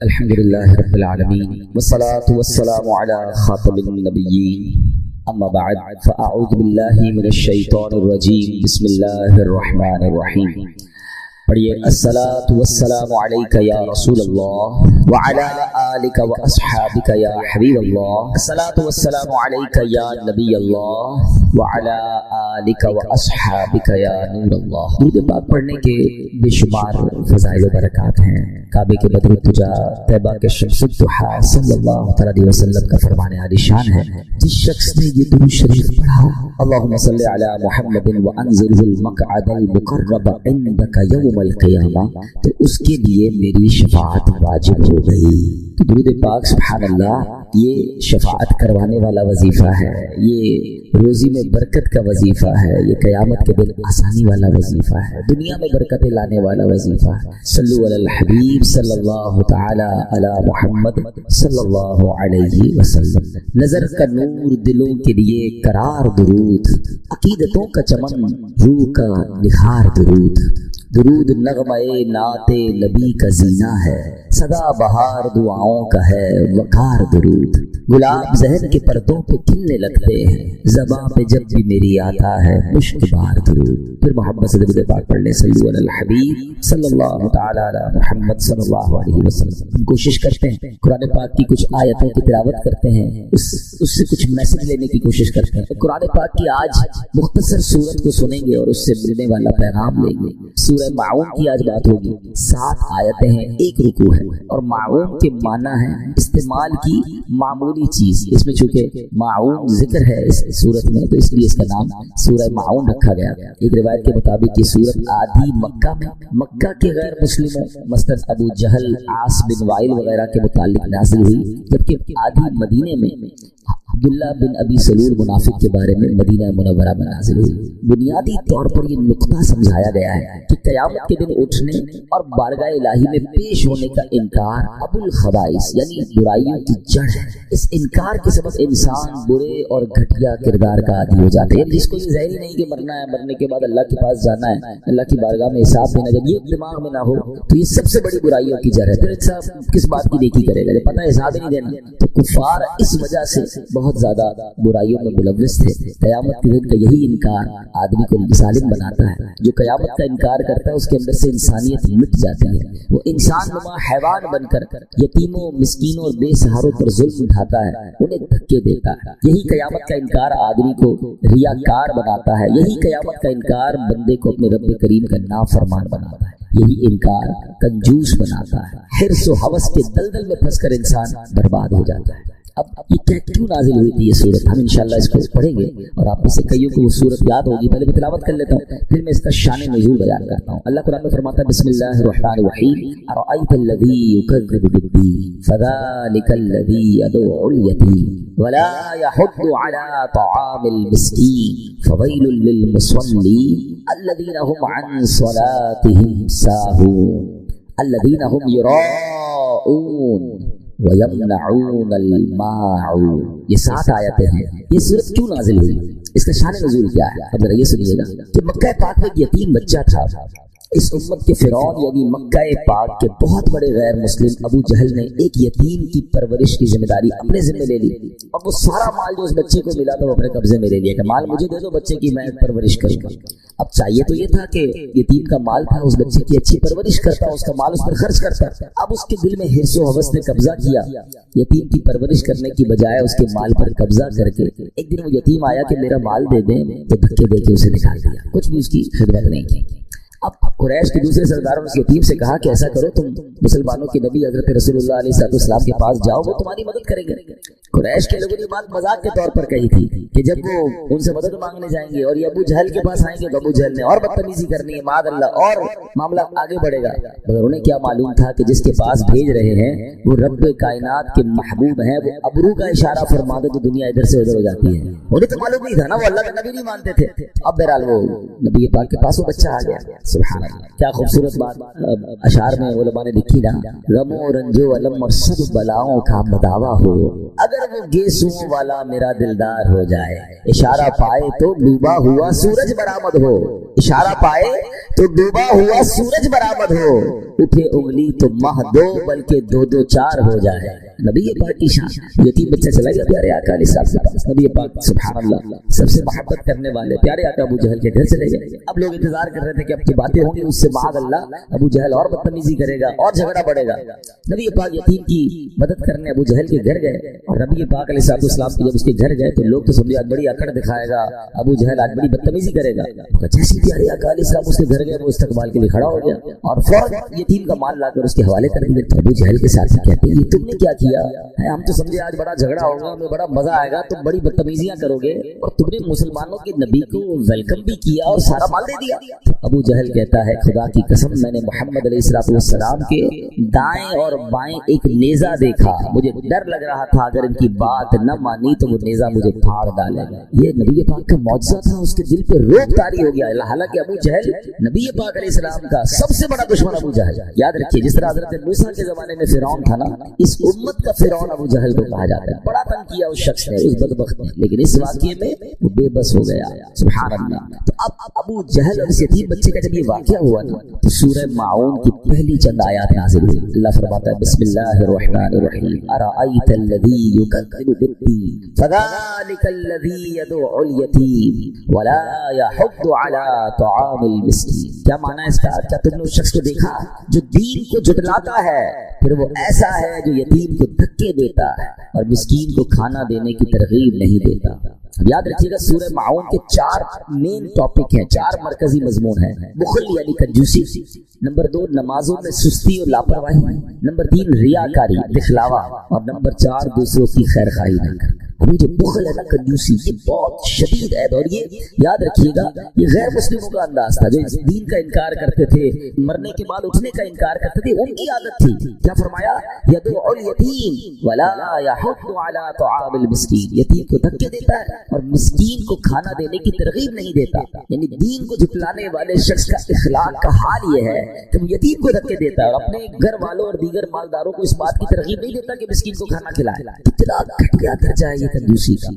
الحمد لله رب العالمين والصلاة والسلام على خاتم النبيين أما بعد فأعوذ بالله من الشيطان الرجيم بسم الله الرحمن الرحيم پڑھیے الصلاة والسلام علیک یا رسول اللہ وعلی آلک واصحابک یا حبیب اللہ الصلاة والسلام علیک یا نبی اللہ وعلی آلک واصحابک یا نور اللہ۔ درود پاک پڑھنے کے بے شمار فضائل و برکات ہیں۔ کعبے کے بدر الدجا، طیبہ کے شمس الضحیٰ صلی اللہ علیہ وسلم کا فرمان عالی شان ہے، جس شخص نے یہ درود شریف پڑھا اللہم صلی علی محمد وانزلہ المقعد المقرب عندک یوم القیامہ، تو اس کے لیے میری شفاعت واجب ہو گئی۔ تو درود پاک سبحان اللہ یہ شفاعت کروانے والا وظیفہ ہے، یہ روزی میں برکت کا وظیفہ ہے، یہ قیامت کے دن آسانی والا وظیفہ ہے، دنیا میں برکتیں لانے والا وظیفہ ہے۔ صلو علی الحبیب صلی اللہ تعالی علی محمد صلی اللہ علیہ وسلم۔ نظر کا نور دلوں کے لیے قرار درود، عقیدتوں کا چمن روح کا نخار درود۔ درود نغمہ نعت نبی کا زینہ ہے، سدا بہار دعاؤں کا ہے وقار درود۔ گلاب ذہن کے پردوں پہ کھلنے لگتے ہیں، زباں پہ جب بھی میری آتا ہے مشک بار درود۔ پھر محمد سے درود پاک پڑھ لیں، صلو علی الحبیب صلی اللہ تعالی علی محمد صلی اللہ علیہ وسلم۔ ہم کوشش کرتے ہیں قرآن پاک کی کچھ آیتوں کی تلاوت کرتے ہیں، اس سے کچھ میسج لینے کی کوشش کرتے ہیں۔ قرآن پاک کی آج مختصر سورت کو سنیں گے اور اس سے ملنے والا پیغام لیں گے۔ سورہ معون کی آج بات ہوگی، 7 آیتیں ہیں، 1 رکوع ہے، اور معون کے معنی ہے استعمال کی معمولی چیز۔ اس میں چونکہ معون ذکر ہے اس صورت میں، تو اس لیے اس کا نام سورہ معون رکھا گیا۔ ایک روایت کے مطابق یہ صورت آدھی مکہ میں، مکہ کے غیر مسلموں مثلاً ابو جہل، عاص بن وائل وغیرہ کے متعلق نازل ہوئی، جبکہ آدھی مدینے میں عبداللہ بن ابی سلول منافق کے بارے میں مدینہ منورہ میں نازل ہوئی۔ بنیادی طور پر یہ نقطہ سمجھایا گیا ہے کہ قیامت کے دن اٹھنے اور بارگاہ الہی میں پیش ہونے کا انکار ابو الخبائث یعنی برائیوں کی جڑ ہے۔ اس انکار کے سبب انسان برے اور گھٹیا کردار کا عادی ہو جاتے ہیں، جس کو یہ ظاہر نہیں کہ مرنا ہے، مرنے کے بعد اللہ کے پاس جانا ہے، اللہ کی بارگاہ میں حساب دینا، جب یہ دماغ میں نہ ہو تو یہ سب سے بڑی برائیوں کی جڑ ہے۔ پھر انسان کس بات کی نیکی کرے گا جب پتہ ہے حساب ہی نہیں دینا؟ تو کفار اس وجہ سے بہت زیادہ برائیوں میں ملوث تھے۔ قیامت کے دن کا یہی انکار آدمی کو ظالم بناتا ہے۔ جو قیامت کا انکار کرتا ہے اس کے اندر سے انسانیت مٹ جاتی ہے، وہ انسان نما حیوان بن کر یتیموں، مسکینوں اور بے سہاروں پر ظلم اٹھاتا ہے، انہیں دھکے دیتا ہے۔ یہی قیامت کا انکار آدمی کو ریاکار بناتا ہے، یہی قیامت کا انکار بندے کو اپنے رب کریم کا نافرمان بناتا ہے، یہی انکار کنجوس بناتا ہے۔ حرص و ہوس کے دلدل میں پھنس کر انسان برباد ہو جاتا ہے۔ اب یہ کیوں نازل ہوئی تھی یہ صورت، ہم انشاءاللہ اس کو پڑھیں گے اور آپ میں سے کئیوں کو وہ صورت یاد ہوگی۔ پہلے میں تلاوت کر لیتا ہوں، پھر میں اس کا شان نزول بیان کرتا ہوں۔ اللہ قرآن میں فرماتا ہے بسم اللہ الرحمن الرحیم ارأیت الذی یکذب بالدین فذلک الذی یدعو الیتیم ولا یحض علی طعام المسکین فویل للمصلین الذین هم عن صلاتهم ساہون الذین هم یراؤون وَيَمْنَعُونَ الْمَاعُونَ۔ یہ 7 آیتیں ہیں۔ یہ صورت کیوں نازل ہوئی، اس کا شان نزول کیا ہے؟ اب ذرا یہ سنیے گا کہ مکہ پاک میں ایک یتیم بچہ تھا۔ اس امت کے فرعون یعنی مکہ پاک کے بہت بڑے غیر مسلم ابو جہل نے ایک یتیم کی پرورش کی ذمہ داری اپنے ذمہ لے لی، اور وہ سارا مال جو اس بچے کو ملا تھا وہ اپنے قبضے میں لے لیا کہ مال مجھے دے دو، بچے کی میں پرورش کروں گا۔ اب چاہیے تو یہ تھا کہ یتیم کا مال تھا، اس بچے کی اچھی پرورش کرتا، اس کا مال اس پر خرچ کرتا۔ اب اس کے دل میں حرص و ہوس نے قبضہ کیا، یتیم کی پرورش کرنے کی بجائے اس کے مال پر قبضہ کر کے ایک دن وہ یتیم آیا کہ میرا مال دے دیں، تو دھکے دے کے اسے نکال دیا، کچھ بھی اس کی خدمت نہیں کی۔ اب قریش کے دوسرے سرداروں نے اس یتیم سے کہا کہ ایسا کرو، تم مسلمانوں کے نبی حضرت رسول اللہ علیہ السلام کے پاس جاؤ، وہ تمہاری مدد کریں گے۔ قریش کے لوگوں نے بات مذاق کے طور پر کہی تھی کہ جب وہ ان سے مدد مانگنے جائیں گے اور یہ ابو جہل کے پاس آئیں گے تو ابو جہل نے اور بدتمیزی کرنی ہے، معاذ اللہ، اور معاملہ آگے بڑھے گا۔ مگر انہیں کیا معلوم تھا کہ جس کے پاس بھیج رہے ہیں وہ رب کائنات کے محبوب ہیں، وہ ابرو کا اشارہ فرما دے تو دنیا ادھر سے ادھر ہو جاتی ہے۔ انہیں تو معلوم نہیں تھا نا، وہ اللہ کا نبی نہیں مانتے تھے۔ اب بہرحال وہ نبی پاک کے پاس وہ بچہ آ گیا، سبحان اللہ، کیا خوبصورت بات اشعار میں علماء نے لکھی نا، غم و رنج و علم اور سب بلاؤں کا مداوا ہو، اگر وہ گیسوں والا میرا دلدار ہو جائے، اشارہ پائے تو ڈوبا ہوا سورج برآمد ہو، اشارہ پائے تو ڈوبا ہوا سورج برآمد ہو، اٹھے انگلی تو ماہ دو بلکہ دو دو چار ہو جائے۔ نبی پاک کی شان، یتیم بچہ چلا گیا پیارے آقا علیہ السلام کے پاس، نبی پاک سبحان اللہ سب سے محبت کرنے والے پیارے آقا ابو جہل کے گھر چلے گئے۔ اب لوگ انتظار کر رہے تھے کہ اب کی باتیں ہوں گی، اس سے معاذ اللہ ابو جہل اور بدتمیزی کرے گا اور جھگڑا بڑھے گا۔ نبی پاک یتیم کی مدد کرنے ابو جہل کے گھر گئے، اور نبی پاک علیہ السلام جب اس کے گھر گئے تو لوگ تو سمجھے آج بڑی اکڑ دکھائے گا، ابو جہل آج بڑی بدتمیزی کرے گا۔ جیسے پیارے آقا علیہ السلام اس کے گھر گئے، وہ استقبال کے لیے کھڑا ہو گیا اور فوراً یتیم کا مال لا کر اس کے حوالے کر دیا۔ تو ابو جہل کے ساتھ کہتے ہیں یہ تم نے کیا کیا ہے؟ ہم تو سمجھے آج بڑا جھگڑا ہوگا، ہمیں بڑا مزہ آئے گا، تم بڑی بدتمیزیاں کرو گے، اور تم نے مسلمانوں کے نبی کو ویلکم بھی کیا اور سارا مال دے دیا۔ ابو جہل کہتا ہے خدا کی قسم میں نے محمد علیہ السلام کے دائیں اور بائیں ایک نیزہ دیکھا، مجھے ڈر لگ رہا تھا اگر ان کی بات نہ مانی تو وہ نیزہ مجھے پھاڑ ڈالے گا۔ یہ نبی پاک کا معجزہ تھا، اس کے دل پہ روب طاری ہو گیا۔ حالانکہ ابو جہل نبی پاک علیہ السلام کا سب سے بڑا دشمن ابو جہل، یاد رکھیے جس طرح حضرت موسیٰ کے زمانے میں فرعون تھا نا، اس امت کا فرعون ابو جہل کو کہا جاتا ہے۔ بڑا تنگ کیا اس شخص نے، اس بدبخت نے، لیکن اس واقعے میں وہ بے بس ہو گیا۔ سبحان اللہ۔ تو اب ابو جہل اور اس یتیم بچے کا جب یہ واقعہ ہوا نا تو سورہ ماعون کی پہلی چند آیات نازل ہوئی۔ اللہ فرماتا ہے بسم اللہ الرحمن الرحیم ارأیت الذی یکذب بالدین فذلک الذی یدعو الیتیم ولا یحض علی طعام المسکین۔ کیا معنی ہے اس کا؟ کیا تم نے اس شخص کو دیکھا جو دین کو جھٹلاتا ہے، پھر وہ ایسا ہے جو یتیم کو دھکے دیتا ہے اور مسکین کو کھانا دینے کی ترغیب نہیں دیتا۔ اب یاد رکھیے گا سورہ ماعون کے 4 مین ٹاپک ہیں، 4 مرکزی مضمون ہیں۔ بخل یعنی کنجوسی، نمبر 2 نمازوں میں سستی اور لاپرواہی، نمبر 3 ریاکاری دکھلاوا، اور نمبر 4 دوسروں کی خیر خواہی نہ کرنا۔ ابھی جو بخل ہے نا، کنجوسی، یہ بہت شدید ہے، اور یہ یاد رکھیے گا یہ غیر مسلموں کا انداز تھا، جو اس دین کا انکار کرتے تھے، مرنے کے بعد اٹھنے کا انکار کرتے تھے، ان کی عادت تھی۔ کیا فرمایا؟ یدعو الیتیم ولا یحض علی طعام المسکین، یتیم کو دھکے دیتا ہے اور مسکین کو کھانا دینے کی ترغیب نہیں دیتا۔ یعنی دین کو جھٹلانے والے شخص کا اخلاق کا حال یہ ہے کہ وہ یتیم کو دھکے دیتا ہے اور اپنے گھر والوں اور دیگر مالداروں کو اس بات کی ترغیب نہیں دیتا کہ مسکین کو کھانا کھلائے۔ کتنا گھٹیا درجہ ہے یہ کنجوسی کا،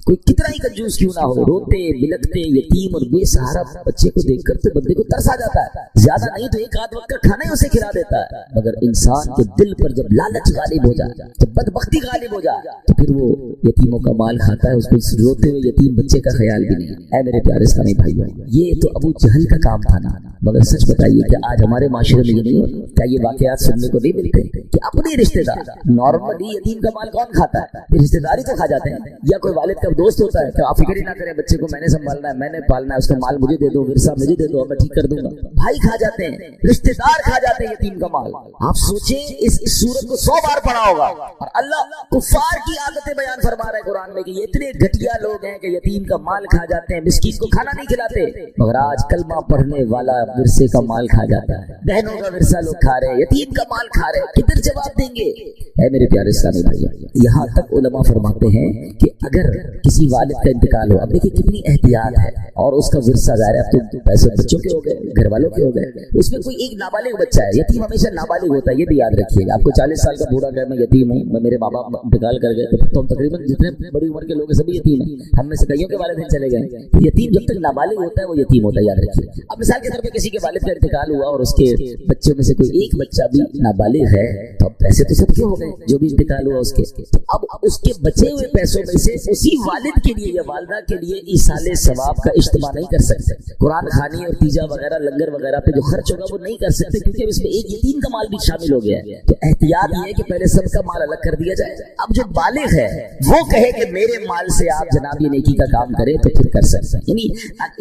کوئی کتنا ہی کنجوس کیوں نہ ہو، روتے بلکتے یتیم اور بے سہارا بچے کو دیکھ کر تو بندے کو ترس آ جاتا ہے، زیادہ نہیں تو ایک آدھ وقت کا کھانا ہی اسے کھلا دیتا ہے۔ مگر انسان کے دل پر جب لالچ غالب ہو جائے، جب بدبختی غالب ہو جائے، تو پھر وہ یتیموں کا مال کھاتا ہے، اس کو روتے ہوئے یتیم بچے کا خیال بھی نہیں۔ اے میرے پیارے اسلامی بھائیوں، یہ تو ابو جہل کا کام تھا نا، مگر سچ بتائیے کہ آج ہمارے معاشرے میں یہ نہیں ہوتا؟ کیا یہ واقعات سننے کو نہیں ملتے کہ اپنے رشتے دار نارملی یتیم کا مال کون کھاتا ہے؟ پھر رشتے داری تو کھا جاتے ہیں، یا کوئی والد کا دوست ہوتا ہے کہ آپ فکر ہی نہ کریں، بچے کو میں نے سنبھالنا ہے، میں نے پالنا ہے، اس کا مال مجھے دے دو، ورثہ مجھے دے دو، میں ٹھیک کر دوں گا۔ بھائی کھا جاتے ہیں، رشتے دار کھا جاتے ہیں یتیم کا مال۔ آپ سوچیں اس سورت کو 100 بار پڑھا ہوگا، اور اللہ کفار کی عادتیں بیان فرما رہے ہیں قرآن میں کہ یہ اتنے گھٹیا لوگ ہیں کہ یتیم کا مال کھا جاتے ہیں، مسکین کو کھانا نہیں کھلاتے۔ مگر آج کلمہ پڑھنے والا ورثے کا مال کھا جاتا ہے، بہنوں کا ورثہ لوگ کھا رہے ہیں، یتیم کا مال کھا رہے ہیں، کدھر جواب دیں گے؟ اے میرے پیارے اسلامی بھائی، یہاں تک علماء فرماتے ہیں کہ اگر کسی والد کا انتقال ہو، اب دیکھیے کتنی احتیاط ہے، اور اس کا ورثہ ظاہر ہے اب تو پیسے بچوں کے ہو گئے، گھر والوں کے ہو گئے، اس میں کوئی ایک نابالغ بچہ ہے، یتیم ہمیشہ نابالغ ہوتا ہے، یہ بھی یاد رکھیے گا۔ آپ کو 40 سال کا بوڑھا کہے میں یتیم ہوں، میں میرے ماں باپ انتقال کر گئے، تو ہم تقریباً جتنے بڑی عمر کے لوگ ہیں سبھی یتیم ہیں، ہم میں سے کئیوں کے والدین چلے گئے۔ یتیم جب تک نابالغ ہوتا ہے وہ یتیم ہوتا ہے، یاد رکھیے۔ اب مثال کے طور پہ کسی کے والد کا انتقال ہوا اور اس کے بچوں میں سے کوئی ایک بچہ بھی نابالغ ہے، تو اب پیسے تو سب کے ہو گئے جو بھی انتقال ہوا اس کے، تو اب اس کے بچے ہوئے پیسوں میں سے اسی والد کے لیے یا والدہ کے لیے ایصال ثواب کا اجتماع نہیں کر سکتے، قرآن خوانی اور تیجا وغیرہ لنگر وغیرہ پہ جو خرچ ہوگا وہ نہیں کر سکتے، کیونکہ اس میں ایک یتیم کا مال بھی شامل ہو گیا ہے۔ تو احتیاط یہ ہے کہ پہلے سب کا مال الگ کر دیا جائے، اب جو بالغ ہے وہ کہے کہ میرے مال سے آپ جناب یہ نیکی کا کام کریں تو پھر کر سکتے ہیں۔ یعنی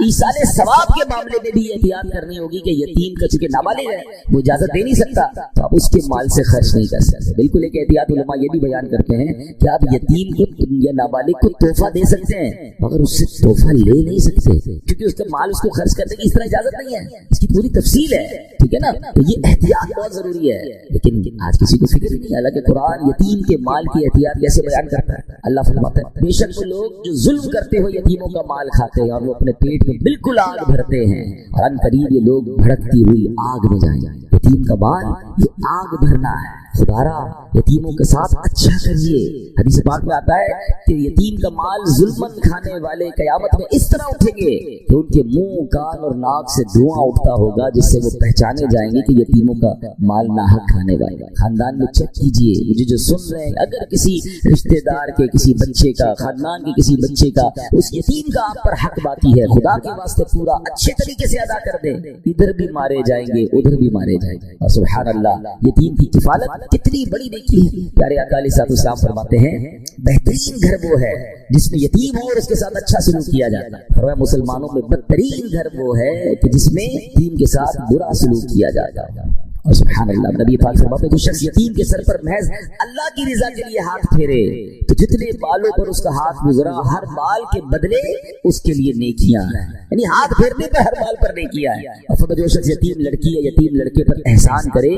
ایصال ثواب کے معاملے میں بھی احتیاط کرنی ہوگی کہ یتیم کا چونکہ نابالغ ہے وہ اجازت دے نہیں سکتا، تو آپ اس کے مال سے خرچ نہیں کر سکتے۔ بالکل ایک احتیاط علماء یہ بھی بیان کرتے ہیں کہ کیا آپ یتیم کو یا نابالغ کو تحفہ دے سکتے ہیں مگر اس سے تحفہ لے نہیں سکتے، کیونکہ اس کا مال اس کو خرچ کرنے کی اس طرح اجازت نہیں ہے، اس کی پوری تفصیل ہے، ٹھیک ہے نا؟ تو یہ احتیاط بہت ضروری ہے، لیکن آج کسی کو فکر ہی نہیں ہے۔ حالانکہ قرآن یتیم کے مال کی احتیاط کیسے بیان کرتا ہے؟ اللہ فرماتا ہے بے شک وہ لوگ جو ظلم کرتے ہوئے یتیموں کا مال کھاتے ہیں اور وہ اپنے پیٹ میں بالکل آگ بھرتے ہیں، اور ان قریب یہ لوگ بھڑکتی ہوئی آگ میں جائیں گے۔ یتیم کا مال یہ آگ بھرنا ہے، خدارا یتیموں کے ساتھ اچھا کریے۔ حدیث پاک میں آتا ہے کہ یتیم کا مال ظلمن کھانے والے قیامت میں اس طرح اٹھیں گے کہ ان کے منہ، کان اور ناک سے دھواں اٹھتا ہوگا، جس سے وہ پہچانے جائیں گے کہ یتیموں کا مال ناحق کھانے والے۔ خاندان میں چیک کیجیے، مجھے جو سن رہے ہیں، اگر کسی رشتہ دار کے کسی بچے کا، خاندان کے کسی بچے کا، اس یتیم کا آپ پر حق باقی ہے، خدا کے واسطے پورا اچھے طریقے سے ادا کر دیں، ادھر بھی مارے جائیں گے ادھر بھی مارے جائیں گے۔ اور سبحان اللہ، یتیم کی کفالت کتنی بڑی نیکی ہے۔ پیارے آقا علیہ الصلوۃ والسلام فرماتے ہیں بہترین گھر وہ ہے جس میں یتیم ہو اور اس کے ساتھ اچھا سلوک کیا جاتا ہے۔ فرمایا مسلمانوں میں بدترین گھر وہ ہے کہ جس میں یتیم کے ساتھ برا سلوک کیا جاتا ہے۔ اور سبحان اللہ، نبی پاک فرماتے ہیں جو شخص یتیم کے سر پر محض اللہ کی رضا کے لیے ہاتھ پھیرے تو جتنے بالوں پر اس کا ہاتھ گزرا ہر بال کے بدلے اس کے لیے نیکیاں ہیں، یعنی ہاتھ پھیرنے پر ہر بال پر نیکیاں ہیں۔ اور جو شخص یتیم لڑکی یا یتیم لڑکے پر احسان کرے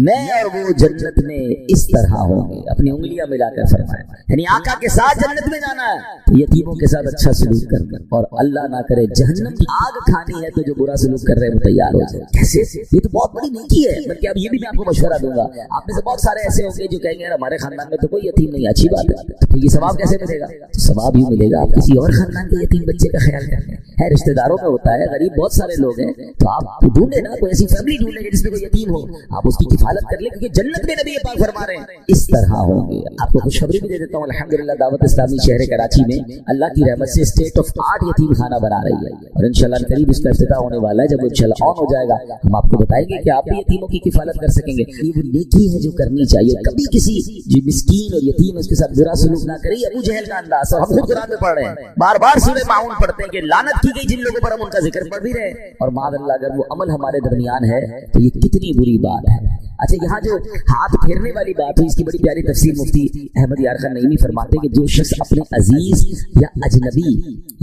میں اور وہ جنت میں اس طرح ہوں گے، اپنی انگلیاں ملا کر فرمایا، یعنی آقا کے ساتھ جنت میں جانا ہے تو یتیموں کے ساتھ اچھا سلوک کرنا، اور اللہ نہ کرے جہنم کی آگ کھانی ہے تو جو برا سلوک کر رہے ہیں وہ تیار ہو جائے۔ کیسے؟ یہ تو بہت بڑی نیکی ہے۔ بلکہ اب یہ بھی میں آپ کو مشورہ دوں گا، آپ میں سے بہت سارے ایسے ہوں گے جو کہیں گے ہمارے خاندان میں تو کوئی یتیم نہیں، اچھی بات ہے، تو یہ ثواب کیسے ملے گا؟ تو ثواب یوں ملے گا آپ کسی اور خاندان کے یتیم بچے کا خیال کریں، ہے رشتہ داروں میں ہوتا ہے، غریب بہت سارے لوگ ہیں، تو آپ ڈھونڈے نا کوئی ایسی فیملی ڈھونڈیں گے جس میں کوئی یتیم ہو، آپ اس کی کفالت کر لیں، کیونکہ جنت میں نبی پاک فرما رہے ہیں اس طرح ہوں گے۔ آپ کو خوشخبری بھی دے دیتا ہوں، الحمدللہ دعوت اسلامی شہر کراچی میں اللہ کی رحمت سے اسٹیٹ آف آرٹ یتیم خانہ بنا رہی ہے، اور انشاءاللہ قریب اس کا افتتاح ہونے والا ہے۔ جب وہ انشاءاللہ آن ہو جائے گا ہم آپ کو بتائیں گے کہ آپ بھی یتیموں کی کفالت کر سکیں گے۔ یہ وہ نیکی ہے جو کرنی چاہیے، کبھی کسی جو مسکین اور یتیم اس کے ساتھ برا سلوک نہ کرے۔ ابو جہل کا انداز، اور ہم خود قرآن میں پڑھ رہے ہیں، بار بار سورہ ماعون پڑھتے ہیں کہ لعنت کی گئی جن لوگوں پر، ہم ان کا ذکر پڑھ بھی رہے ہیں، اور معاذ اللہ اگر وہ عمل ہمارے درمیان ہے تو یہ کتنی بری بات ہے۔ اچھا، یہاں جو ہاتھ پھیرنے والی بات ہوئی اس کی بڑی پیاری تفسیر مفتی احمد یار خان نعیمی فرماتے کہ جو شخص اپنے عزیز یا اجنبی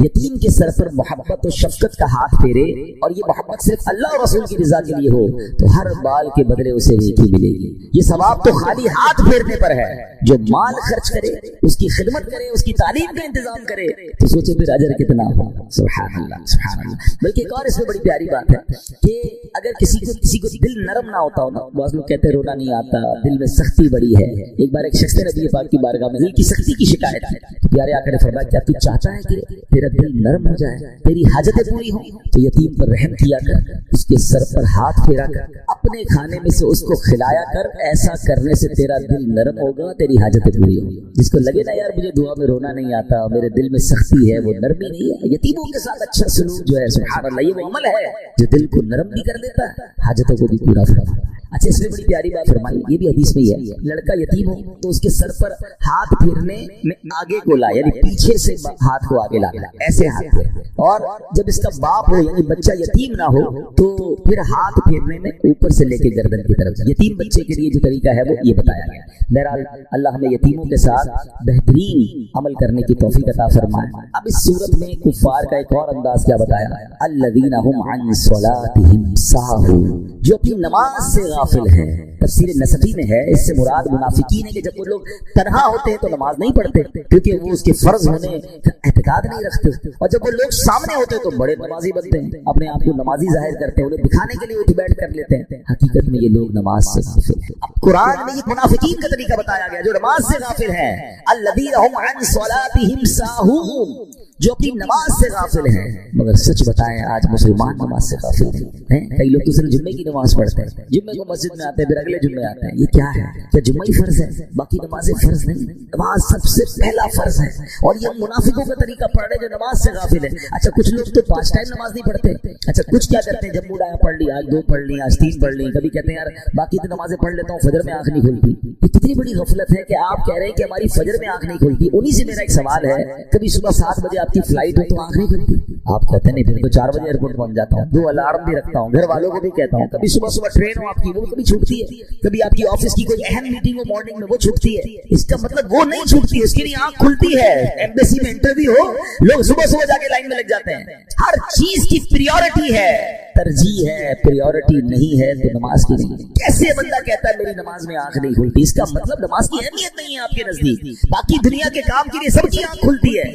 یتیم کے سر پر محبت و شفقت کا ہاتھ پھیرے اور یہ محبت صرف اللہ اور رسول کی رضا کے لیے ہو تو ہر بال کے بدلے اسے نیکی ملے گی۔ یہ ثواب تو خالی ہاتھ پھیرنے پر ہے، جو مال خرچ کرے، اس کی خدمت کرے، اس کی تعلیم کا انتظام کرے تو سوچے پھر اجر کتنا ہو۔ سبحان اللہ سبحان اللہ۔ بلکہ ایک اور اس میں بڑی پیاری بات ہے کہ اگر کسی کو دل نرم نہ ہوتا ہو نا، بعض لوگ کہتے ہیں رونا نہیں آتا، دل میں سختی بڑی ہے۔ ایک بار ایک شخص نے نبی پاک کی بارگاہ میں دل کی سختی کی شکایت کی، پیارے آقا نے فرمایا کیا تو چاہتا ہے کہ تیرا دل نرم ہو جائے، تیری حاجتیں پوری ہوں تو یتیم پر رحم کیا کر، اس کے سر پر ہاتھ پھیرا کر، اپنے کھانے میں سے اس کو کھلایا کر، ایسا کرنے سے تیرا دل نرم ہوگا، تیری حاجتیں پوری ہوں گی۔ جس کو لگے نا یار مجھے دعا میں رونا نہیں آتا، میرے دل میں سختی ہے، وہ نرمی نہیں ہے، یتیموں کے ساتھ اچھا سلوک جو ہے سبحان اللہ یہ وہ عمل ہے جو دل کو نرم بھی کر دیتا ہے، حاجتوں کو بھی پورا فرماتا ہے۔ اچھا، اس میں بڑی پیاری بات فرمائی، یہ بھی حدیث میں ہی ہے، لڑکا یتیم ہو تو اس کے سر پر ہاتھ پھیرنے میں آگے کو لا، یعنی پیچھے سے ہاتھ کو آگے لانا، ایسے ہاتھ پھیر، اور جب اس کا باپ ہو یعنی بچہ یتیم نہ ہو تو پھر ہاتھ پھیرنے میں اوپر سے لے کے گردن کی طرف۔ یتیم بچے کے لیے جو طریقہ ہے وہ یہ بتایا گیا۔ بہرحال اللہ ہمیں یتیموں کے ساتھ بہترین عمل کرنے کی توفیق عطا فرمائے۔ اب اس صورت میں کفار کا ایک اور انداز کیا بتایا، الذین هم عن صلاتهم ساہون، جو اپنی نماز سے غافل ہیں۔ تفسیر نصفی میں ہے، اس سے مراد منافقین ہے کہ جب وہ لوگ تنہا ہوتے ہیں تو نماز نہیں پڑھتے کیونکہ وہ اس کے فرض ہونے کا اعتقاد نہیں رکھتے، اور جب وہ لوگ سامنے ہوتے ہیں تو بڑے نمازی بنتے ہیں، اپنے آپ کو نمازی ظاہر کرتے ہیں، انہیں دکھانے کے لیے اٹھ بیٹھ کر لیتے ہیں، حقیقت میں یہ لوگ نماز سے غافل ہیں۔ اب قرآن میں یہ منافقین کا طریقہ بتایا گیا جو نماز سے غافل ہیں، الذین هم عن صلاتهم ساہون، جو اپنی نماز سے غافل ہیں۔ مگر سچ بتائیں آج مسلمان نماز سے غافل ہیں۔ کئی لوگ تو صرف جمعے کی نماز پڑھتے ہیں، جمعے کو مسجد میں آتے ہیں پھر اگلے جمعے آتے ہیں، یہ کیا ہے؟ کیا جمعہ ہی فرض ہے، باقی نمازیں فرض نہیں؟ نماز سب سے پہلا فرض ہے، اور یہ منافقوں کا طریقہ پڑھ رہے جو نماز سے غافل ہے۔ اچھا، کچھ لوگ تو 5 ٹائم نماز نہیں پڑھتے، اچھا کچھ کیا کرتے ہیں جب موڈ آیا پڑھ لی، آج 2 پڑھ لی، آج 3 پڑھ لی، کبھی کہتے ہیں یار باقی تو نمازیں پڑھ لیتا ہوں، فجر میں آنکھ نہیں کھلتی۔ یہ کتنی بڑی غفلت ہے کہ آپ کہہ رہے ہیں کہ ہماری فجر میں آنکھ نہیں کھلتی۔ انہی سے میرا ایک سوال ہے، کبھی صبح 7 بجے آپ آپ کی فلائٹ ہو تو آنکھ نہیں کھلتی. آپ کہتے ہیں نہیں پھر تو 4 بجے ایئرپورٹ پہنچ جاتا ہوں, 2 الارم بھی رکھتا ہوں, گھر والوں کو بھی کہتا ہوں. کبھی صبح صبح ٹرین ہو آپ کی وہ کبھی چھوٹتی ہے, کبھی آپ کی آفس کی کوئی اہم میٹنگ ہو مارننگ میں وہ چھوٹتی ہے. اس کا مطلب وہ نہیں چھوٹتی, اس کے لیے آنکھ کھلتی ہے. ایمبیسی میں انٹرویو ہو, لوگ صبح صبح جا کے لائن میں لگ جاتے ہیں. ہر چیز کی پریورٹی ہے, ترجیح ہے, پریورٹی نہیں ہے تو نماز کی نہیں. کیسے بندہ کہتا ہے میری نماز میں آنکھ نہیں کھلتی؟ اس کا مطلب نماز کی اہمیت نہیں ہے آپ کے نزدیک. باقی دنیا کے کام کے لیے سب کی آنکھ کھلتی ہے.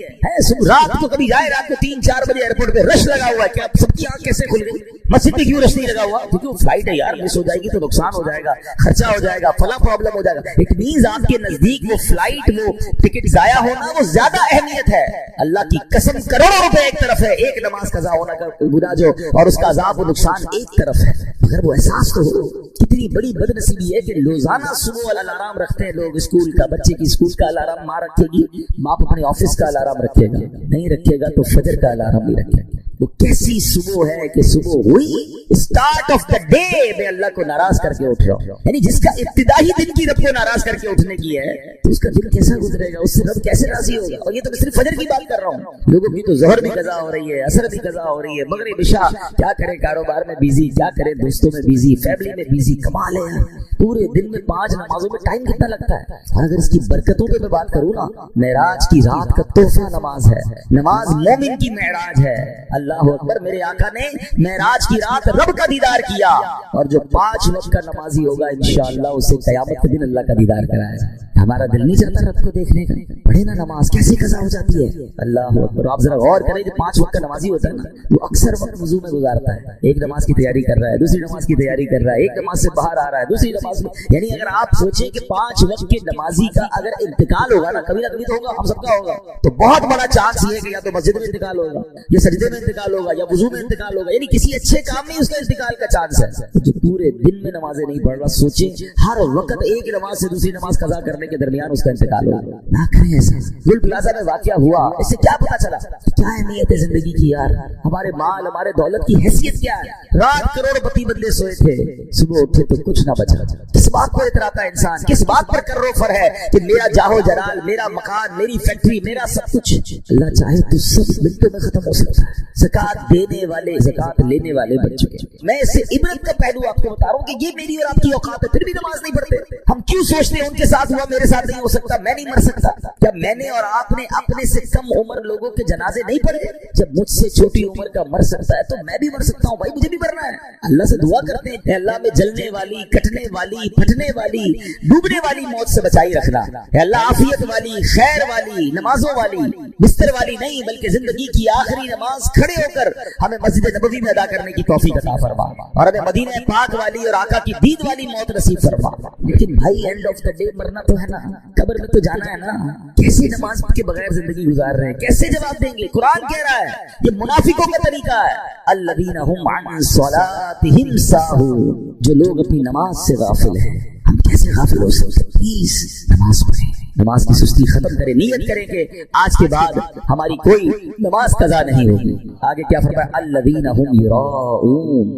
رات کو کبھی جائے, رات کو 3-4 بجے ایئرپورٹ پہ رش لگا ہوا ہے, کیا سب کی آنکھ کیسے کھل گئی؟ مسجد میں کیوں رش نہیں لگا ہوا؟ کیونکہ وہ فلائٹ ہے یار, مس ہو جائے گی تو نقصان ہو جائے گا, خرچہ ہو جائے گا, فلاں پرابلم ہو جائے گا. اٹ مینز آپ کے نزدیک وہ فلائٹ, وہ ٹکٹ ضائع ہونا وہ زیادہ اہمیت ہے. اللہ کی قسم کروڑوں روپے ایک طرف ہے, ایک نماز قضا ہونا کا گناہ جو اور اس کا عذاب و نقصان ایک طرف ہے. مگر وہ احساس تو ہو. کتنی بڑی بد نصیبی ہے کہ روزانہ صبح والا الارم رکھتے ہیں لوگ, اسکول کا, بچے کی اسکول کا الارم ماں رکھے گی, باپ اپنے آفس کا الارم رکھے گا, نہیں رکھے گا تو فجر کا الارم نہیں رکھے گا. وہ کیسی صبح ہے کہ صبح ہوئی اسٹارٹ آف دا ڈے میں اللہ کو ناراض کر کے اٹھ رہا ہوں. یعنی جس کا ابتدا ہی دن کی رب کو ناراض کر کے اٹھنے کی ہے تو اس کا دن کیسا گزرے گا, اس سے رب کیسے راضی ہوگا؟ اور یہ تو میں صرف فجر کی بات کر رہا ہوں. لوگوں کی تو ظہر بھی قضا ہو رہی ہے, عصر بھی قضا ہو رہی ہے, مغرب عشاء. کیا کرے, کاروبار میں بیزی, کیا کرے دوستوں میں بیزی, فیملی میں بیزی. کمال ہے پورے دن میں 5 نمازوں میں ٹائم کتنا لگتا ہے. اور اگر اس کی برکتوں پہ میں بات کروں نا, معراج کی رات کا تحفہ نماز ہے. نماز مومن کی معراج ہے. اللہ اکبر. میرے آقا نے معراج کی رات رب کا دیدار کیا, اور جو 5 وقت کا نمازی ہوگا انشاءاللہ اسے قیامت کے دن اللہ کا دیدار کرایا جائے. ہمارا دل نہیں چاہتا رب کو دیکھنے کا. پڑھے نا نماز کیسے قضا ہو جاتی ہے. اللہ اکبر. آپ ذرا غور کریں, جو 5 وقت کا نمازی ہوتا ہے نا, وہ اکثر وقت وضو میں گزارتا ہے. ایک نماز کی تیاری کر رہا ہے, دوسری نماز کی تیاری کر رہا ہے, ایک نماز سے باہر آ رہا ہے, دوسری نماز میں. یعنی اگر آپ سوچیں کہ 5 وقت کے نمازی کا اگر انتقال ہوگا نا, کبھی نہ کبھی تو ہوگا, ہم سب کا ہوگا, تو بہت بڑا چانس یہ ہے کہ یا تو مسجد میں انتقال ہوگا, یا سجدے میں انتقال ہوگا, یا وضو میں انتقال ہوگا. یعنی کسی اچھے کام میں اس کا انتقال کا چانس ہے. جو پورے دن میں نمازیں نہیں پڑھ رہا, سوچیں ہر وقت ایک نماز سے دوسری نماز قضا کرنے کے درمیان اس کا انتقال ہوگا. نہ کریں ایسا. گل پلازا میں واقعہ ہوا, اس سے کیا پتا چلا کیا اہمیت ہے زندگی کی یار. ہمارے مال, ہمارے دولت کی حیثیت کیا ہے. رات کروڑ پتی بندے سوئے تھے, صبح اٹھے تو کچھ نہ بچا. کس بات پر اتراتا ہے انسان, کس بات پر کر روفر ہے کہ میرا جاہو جلال, میرا مکان, میری فیکٹری, میرا سب کچھ. اللہ چاہے تو سب منٹوں میں ختم ہو سکتا ہے. زکات دینے والے زکات لینے والے بن چکے. میں اس سے عبرت کا پہلو آپ کو بتا رہا ہوں کہ یہ میری اور آپ کی اوقات ہے, پھر بھی نماز نہیں پڑھتے. ہم کیوں سوچتے ہیں ان کے ساتھ ہوا میرے ساتھ نہیں ہو سکتا, میں نہیں مر سکتا؟ کیا میں نے اور آپ نے اپنے سے کم عمر لوگوں کے جنازے نہیں پڑھے؟ جب مجھ سے چھوٹی عمر کا مر سکتا ہے تو میں بھی مر سکتا ہوں بھائی, مجھے بھی مرنا ہے. اللہ سے دعا کرتے ہیں, اللہ میں جلنے والی, کٹنے والی, پھٹنے والی, ڈوبنے والی موت سے بچائی رکھنا. اے اللہ عافیت والی, خیر والی, نمازوں والی, بستر والی نہیں بلکہ زندگی کی آخری نماز کھڑے ہو کر ہمیں مسجد نبوی میں ادا کرنے کی توفیق عطا فرما, اور ہمیں مدینہ پاک والی اور آقا کی دید والی موت نصیب فرما. لیکن بھائی اینڈ آف دا ڈے مرنا تو ہے نا, قبر میں تو جانا ہے نا. کیسے نماز کے بغیر زندگی گزار رہے ہیں, کیسے جواب دیں گے؟ قرآن کہہ رہا ہے یہ منافقوں کا طریقہ ہے. الذین هم عن صلاتهم ساہون, جو لوگ اپنی نماز سے غافل ہیں. ہم کیسے غافل ہو سکتے؟ پلیز نماز پڑھیں, نماز کی سستی ختم کریں, نیت کریں کہ آج کے بعد ہماری کوئی نماز قضا نہیں ہوگی. آگے کیا فرمایا؟ الذین هم یراؤون,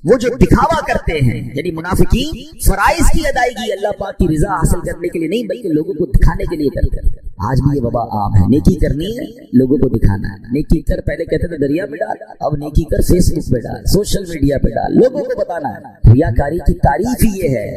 وہ جو دکھاوا کرتے ہیں. یعنی منافقین فرائض کی ادائیگی اللہ پاک کی رضا حاصل کرنے کے لیے نہیں بلکہ لوگوں کو دکھانے کے لیے کرتے ہیں. آج بھی یہ وبا عام ہے, نیکی کرنی ہے لوگوں کو دکھانا ہے. نیکی کر, پہلے کہتے تھے دریا میں ڈال, اب نیکی کر فیس بک پہ ڈال, سوشل میڈیا پہ ڈال, لوگوں کو بتانا ہے. ریاکاری کی تعریف ہی یہ ہے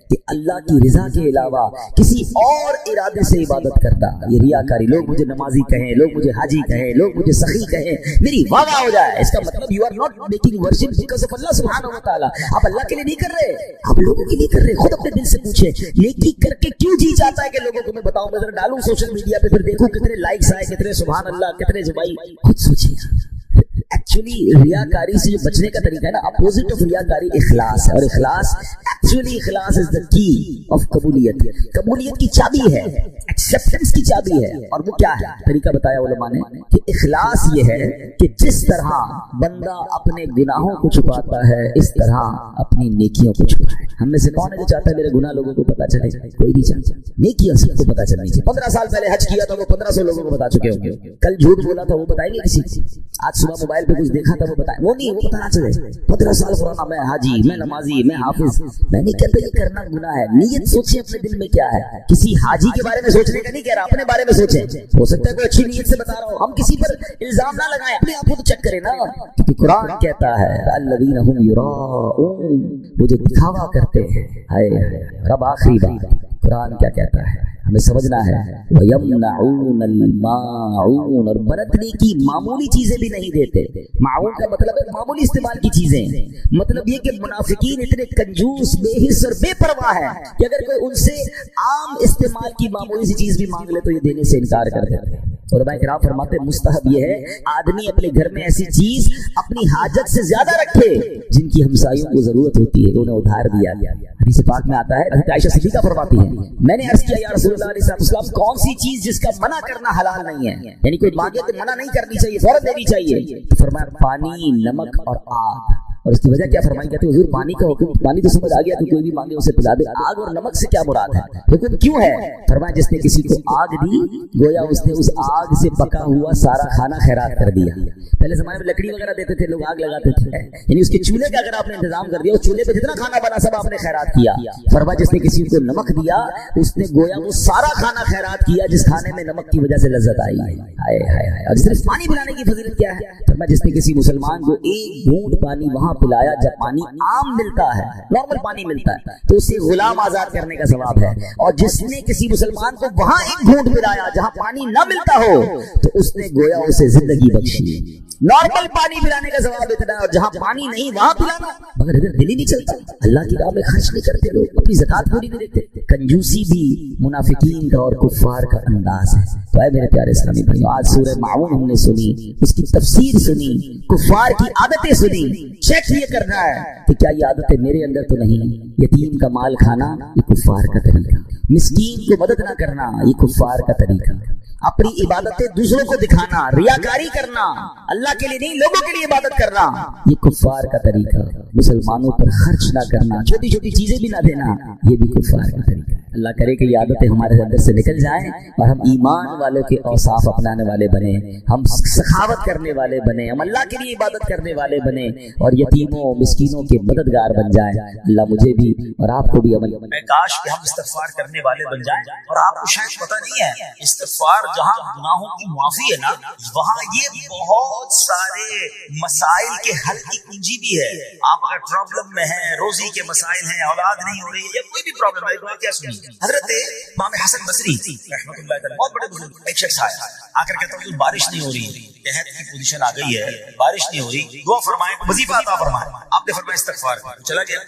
کہ اللہ کی رضا کے علاوہ کسی اور ارادے سے عبادت کرتا. یہ ریاکاری. لوگ مجھے نمازی کہیں, لوگ مجھے حاجی کہیں, لوگ مجھے سخی کہیں, میری واہ واہ ہو جائے. اس کا مطلب you are not making worship because of اللہ سبحانہ و تعالی. آپ اللہ کے لیے نہیں کر رہے, آپ لوگوں کے لیے کر رہے. خود اپنے دل سے پوچھیں, نیکی کر کے کیوں جی چاہتا ہے کہ لوگوں کو میں بتاؤں, میں ذرا ڈالوں سوشل میڈیا پہ, پھر دیکھوں کتنے لائکس آئے, کتنے سبحان اللہ, کتنے جبائی. خود سوچیں. ایکچولی ریاکاری سے جو بچنے کا طریقہ ہے نا, اپوزٹ آف ریاکاری اخلاص ہے. اور اخلاص ایکچولی اخلاص از دا کی آف قبولیت. قبولیت کی چابی ہے, ایکسیپٹنس کی چابی ہے. اور وہ کیا ہے طریقہ بتایا علماء نے کہ اخلاص یہ ہے کہ جس طرح بندہ اپنے گناہوں کو چھپاتا ہے اس طرح اپنی نیکیوں کو چھپائے. ہم میں سے کون ہے جو چاہتا ہے میرے گناہ لوگوں کو پتا چلے؟ کوئی نہیں چاہتا. نیکیاں سب کو پتا چلنی چاہیے. 15 سال پہلے حج کیا تھا وہ 1500 لوگوں کو بتا چکے ہوں گے. کل جھوٹ بولا تھا وہ بتائیں گے کسی. آج صبح موبائل پہ کچھ دیکھا تھا وہ بتائیں، وہ نہیں، وہ بتانا چلے 15 سال پرانا میں حاجی، میں نمازی، میں حافظ. میں نہیں کہتا یہ کرنا گناہ ہے. نیت سوچیں اپنے دل میں کیا ہے. کسی حاجی کے بارے میں سوچنے کا نہیں کہہ رہا، اپنے بارے میں سوچیں. ہو سکتا ہے کوئی اچھی نیت سے بتا رہا ہو، ہم کسی پر الزام نہ لگائیں، اپنے آپ کو تو چیک کریں نا. کیونکہ قرآن کہتا ہے الذین هم یراؤون، وہ جو دکھاوا کرتے ہیں. رب آخری بات قرآن کیا کہتا ہے ہمیں سمجھنا ہے. وَيَمْنَعُونَ الْمَاعُونَ، اور برتنے کی معمولی چیزیں بھی نہیں دیتے. معون کا مطلب ہے معمولی استعمال کی چیزیں. مطلب یہ کہ منافقین اتنے کنجوس، بے حس اور بے پرواہ ہیں کہ اگر کوئی ان سے عام استعمال کی معمولی سی چیز بھی مانگ لے تو یہ دینے سے انکار کر دیتے ہیں. علماء کرام فرماتے ہیں مستحب یہ ہے آدمی اپنے گھر میں ایسی چیز اپنی حاجت سے زیادہ رکھے جن کی ہمسایوں کو ضرورت ہوتی ہے، انہیں ادھار دیا. حدیث پاک میں آتا ہے، حضرت عائشہ صدیقہ فرماتی ہیں میں نے عرض کیا یا رسول اللہ علیہ السلام کون سی چیز جس کا منع کرنا حلال نہیں ہے، یعنی کوئی مانگے تو منع نہیں کرنی چاہیے، فوراً دینی چاہیے. تو فرمایا پانی، نمک اور آگ. اور اس کی وجہ کیا فرمائی؟ کہتے ہیں حضور پانی کا حکم، پانی تو سمجھ آ گیا کہ کوئی بھی مانگے اسے پلا دے، آگ اور نمک سے کیا مراد ہے، حکم کیوں ہے؟ فرمایا جس نے کسی کو آگ دی گویا اس نے اس آگ سے پکا ہوا سارا کھانا خیرات کر دیا. پہلے زمانے میں لکڑی وغیرہ دیتے تھے لوگ، آگ لگاتے تھے، یعنی اس کے چولہے کا اگر آپ نے انتظام کر دیا، اس چولہے پہ جتنا کھانا بنا سب آپ نے خیرات کیا. فرمایا جس نے کسی کو نمک دیا اس نے گویا وہ سارا کھانا خیرات کیا جس کھانے میں نمک کی وجہ سے لذت آئی. ہائے ہائے ہائے. اور صرف پانی پلانے کی فضیلت کیا ہے؟ فرمایا جس نے کسی مسلمان کو ایک گھونٹ پانی وہاں پلایا جب پانی عام ملتا ہے، نارمل پانی ملتا ہے، تو اسے غلام آزاد کرنے کا ثواب ہے. اور جس نے کسی مسلمان کو وہاں ایک گھونٹ پلایا جہاں پانی نہ ملتا ہو تو اس نے گویا اسے زندگی بخشی. نارمل پانی پلانے کا ثواب اتنا ہے، اور جہاں پانی نہیں وہاں پلانا. مگر ادھر دل ہی نہیں چلتا، اللہ کی راہ میں خرچ نہیں کرتے لوگ، اپنی زکات پوری نہیں دیتے. کنجوسی بھی منافقین کا اور کفار کا انداز ہے. تو اے میرے پیارے اسلامی بھائیوں، آج سورہ معون ہم نے سنی، اس کی تفسیر سنی، کفار کی عادتیں سنی. چیک یہ کرنا ہے کہ کیا یہ عادتیں میرے اندر تو نہیں. یتیم کا مال کھانا یہ کفار کا طریقہ، مسکین کو مدد نہ کرنا یہ کفار کا طریقہ، اپنی عبادتیں دوسروں کو دکھانا، ریاکاری کرنا، اللہ کے لیے نہیں لوگوں کے لیے عبادت کرنا یہ کفار کا طریقہ. مسلمانوں پر خرچ نہ کرنا، چھوٹی چھوٹی چیزیں بھی نہ دینا، یہ بھی کفار کا طریقہ. اللہ کرے کہ یہ عادتیں ہمارے اندر سے نکل جائیں اور ہم ایمان والوں کے اوصاف اپنانے والے بنے، ہم سخاوت کرنے والے بنے، ہم اللہ کے لیے عبادت کرنے والے بنے اور یتیموں مسکینوں کے مددگار بن جائیں. اللہ مجھے بھی اور آپ کو بھی عمل میں کاش کہ ہم استغفار کرنے والے بن جائیں. اور آپ کو شاید پتہ نہیں ہے استغفار جہاں گناہوں کی معافی ہے نا، وہاں یہ بہت سارے مسائل کے حل کی کنجی بھی ہے. آپ اگر پرابلم میں ہیں، روزی کے مسائل ہیں، اولاد نہیں ہو رہی ہے یا کوئی بھی پرابلم ہے، دعا کیا سنیے. حضرت امام حسن بصری رحمۃ اللہ تعالی بہت بڑے بزرگ، ایک شخص آیا آ کر کہتا ہوں بارش نہیں ہو رہی، قحط کی پوزیشن آ گئی ہے، بارش نہیں ہو رہی، دعا فرمائیں، وظیفہ عطا فرمائیں. آپ نے فرمایا استغفار کرو، چلا گیا.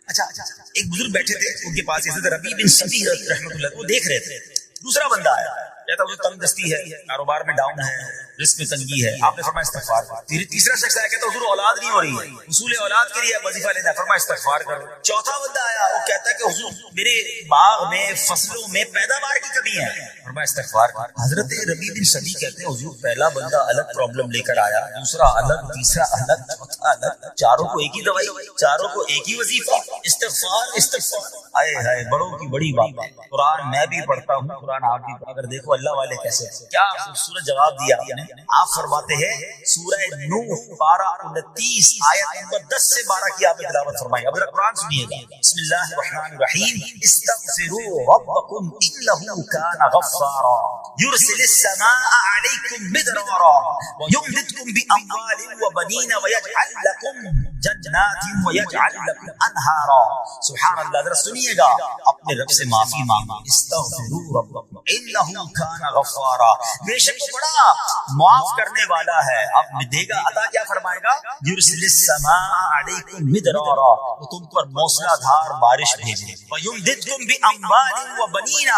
اچھا ایک بزرگ بیٹھے تھے ان کے پاس، حضرت ربیع بن سبی رحمۃ اللہ، وہ دیکھ رہے تھے. دوسرا بندہ آیا کہتا وہ تنگ دستی ہے، کاروبار میں ڈاؤن ہے، رزق میں تنگی ہے. آپ نے فرمایا استغفار کرو. تیسرا شخص آیا کہتا حضور اولاد نہیں ہو رہی ہے، حصول اولاد کے لیے وظیفہ لینا ہے، فرمایا استغفار کرو. چوتھا بندہ آیا وہ کہتا ہے کہ حضور میرے باغ میں فصلوں میں پیداوار کی کمی ہے، فرمایا استغفار کرو. حضرت ربیع بن سبی کہتے ہیں حضور پہلا بندہ الگ پرابلم لے کر آیا، دوسرا الگ، تیسرا الگ، چوتھا الگ، چاروں کو ایک ہی دوائی، چاروں کو ایک ہی وظیفہ، استغفار استغفار. آئے ہائے بڑوں کی بڑی بات ہے. قرآن میں بھی پڑھتا ہوں، قرآن آپ بھی، اگر دیکھو اللہ والے کیسے، کیا خوبصورت جواب دیا آپ نے. آپ فرماتے ہیں سورہ نوح پارہ 29 آیت نمبر 10 سے 12 کی آپ نے تلاوت فرمائی. اب ذرا قرآن سنیے گا. بسم اللہ الرحمن الرحیم. استغفروا ربکم انہ کان غفارا یرسل السماء علیکم مدرارا ویمددکم باموال وبنین ویجعل لکم جنات ویجعل لکم انہارا. سبحان اللہ. ذرا سنیے گا، اپنے رب سے معافی مانگو. استغفروا ربکم انہ کان غفارا، بے شک بڑا معاف کرنے والا ہے. اب دے گا عطا، کیا فرمائے گا؟ یرسل السماء علیکم مدرارا، وہ تم پر موسلا دھار بارش بھیجے. ویمددکم باموال وبنین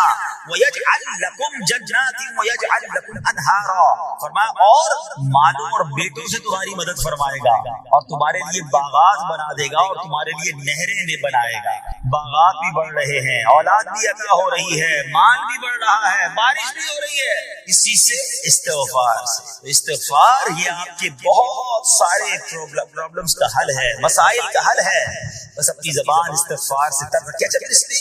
ویجعل لکم جنات ویجعل لکم انہارا. فرمایا اور مالوں اور بیٹوں سے تمہاری مدد فرمائے گا اور تمہارے لیے باغات بنا دے گا اور تمہارے لیے نہریں بھی بنائے گا. باغات بھی بڑھ رہے ہیں، اولاد بھی عطا ہو رہی ہے، مال بھی بڑھ رہا ہے، بارش بھی ہو رہی ہے. اسی سے استغفار سے. استغفار یہ آپ کے بہت سارے پرابلمز کا حل ہے، مسائل کا حل ہے. بس اپنی زبان استغفار سے تر رکھے. جب اس میں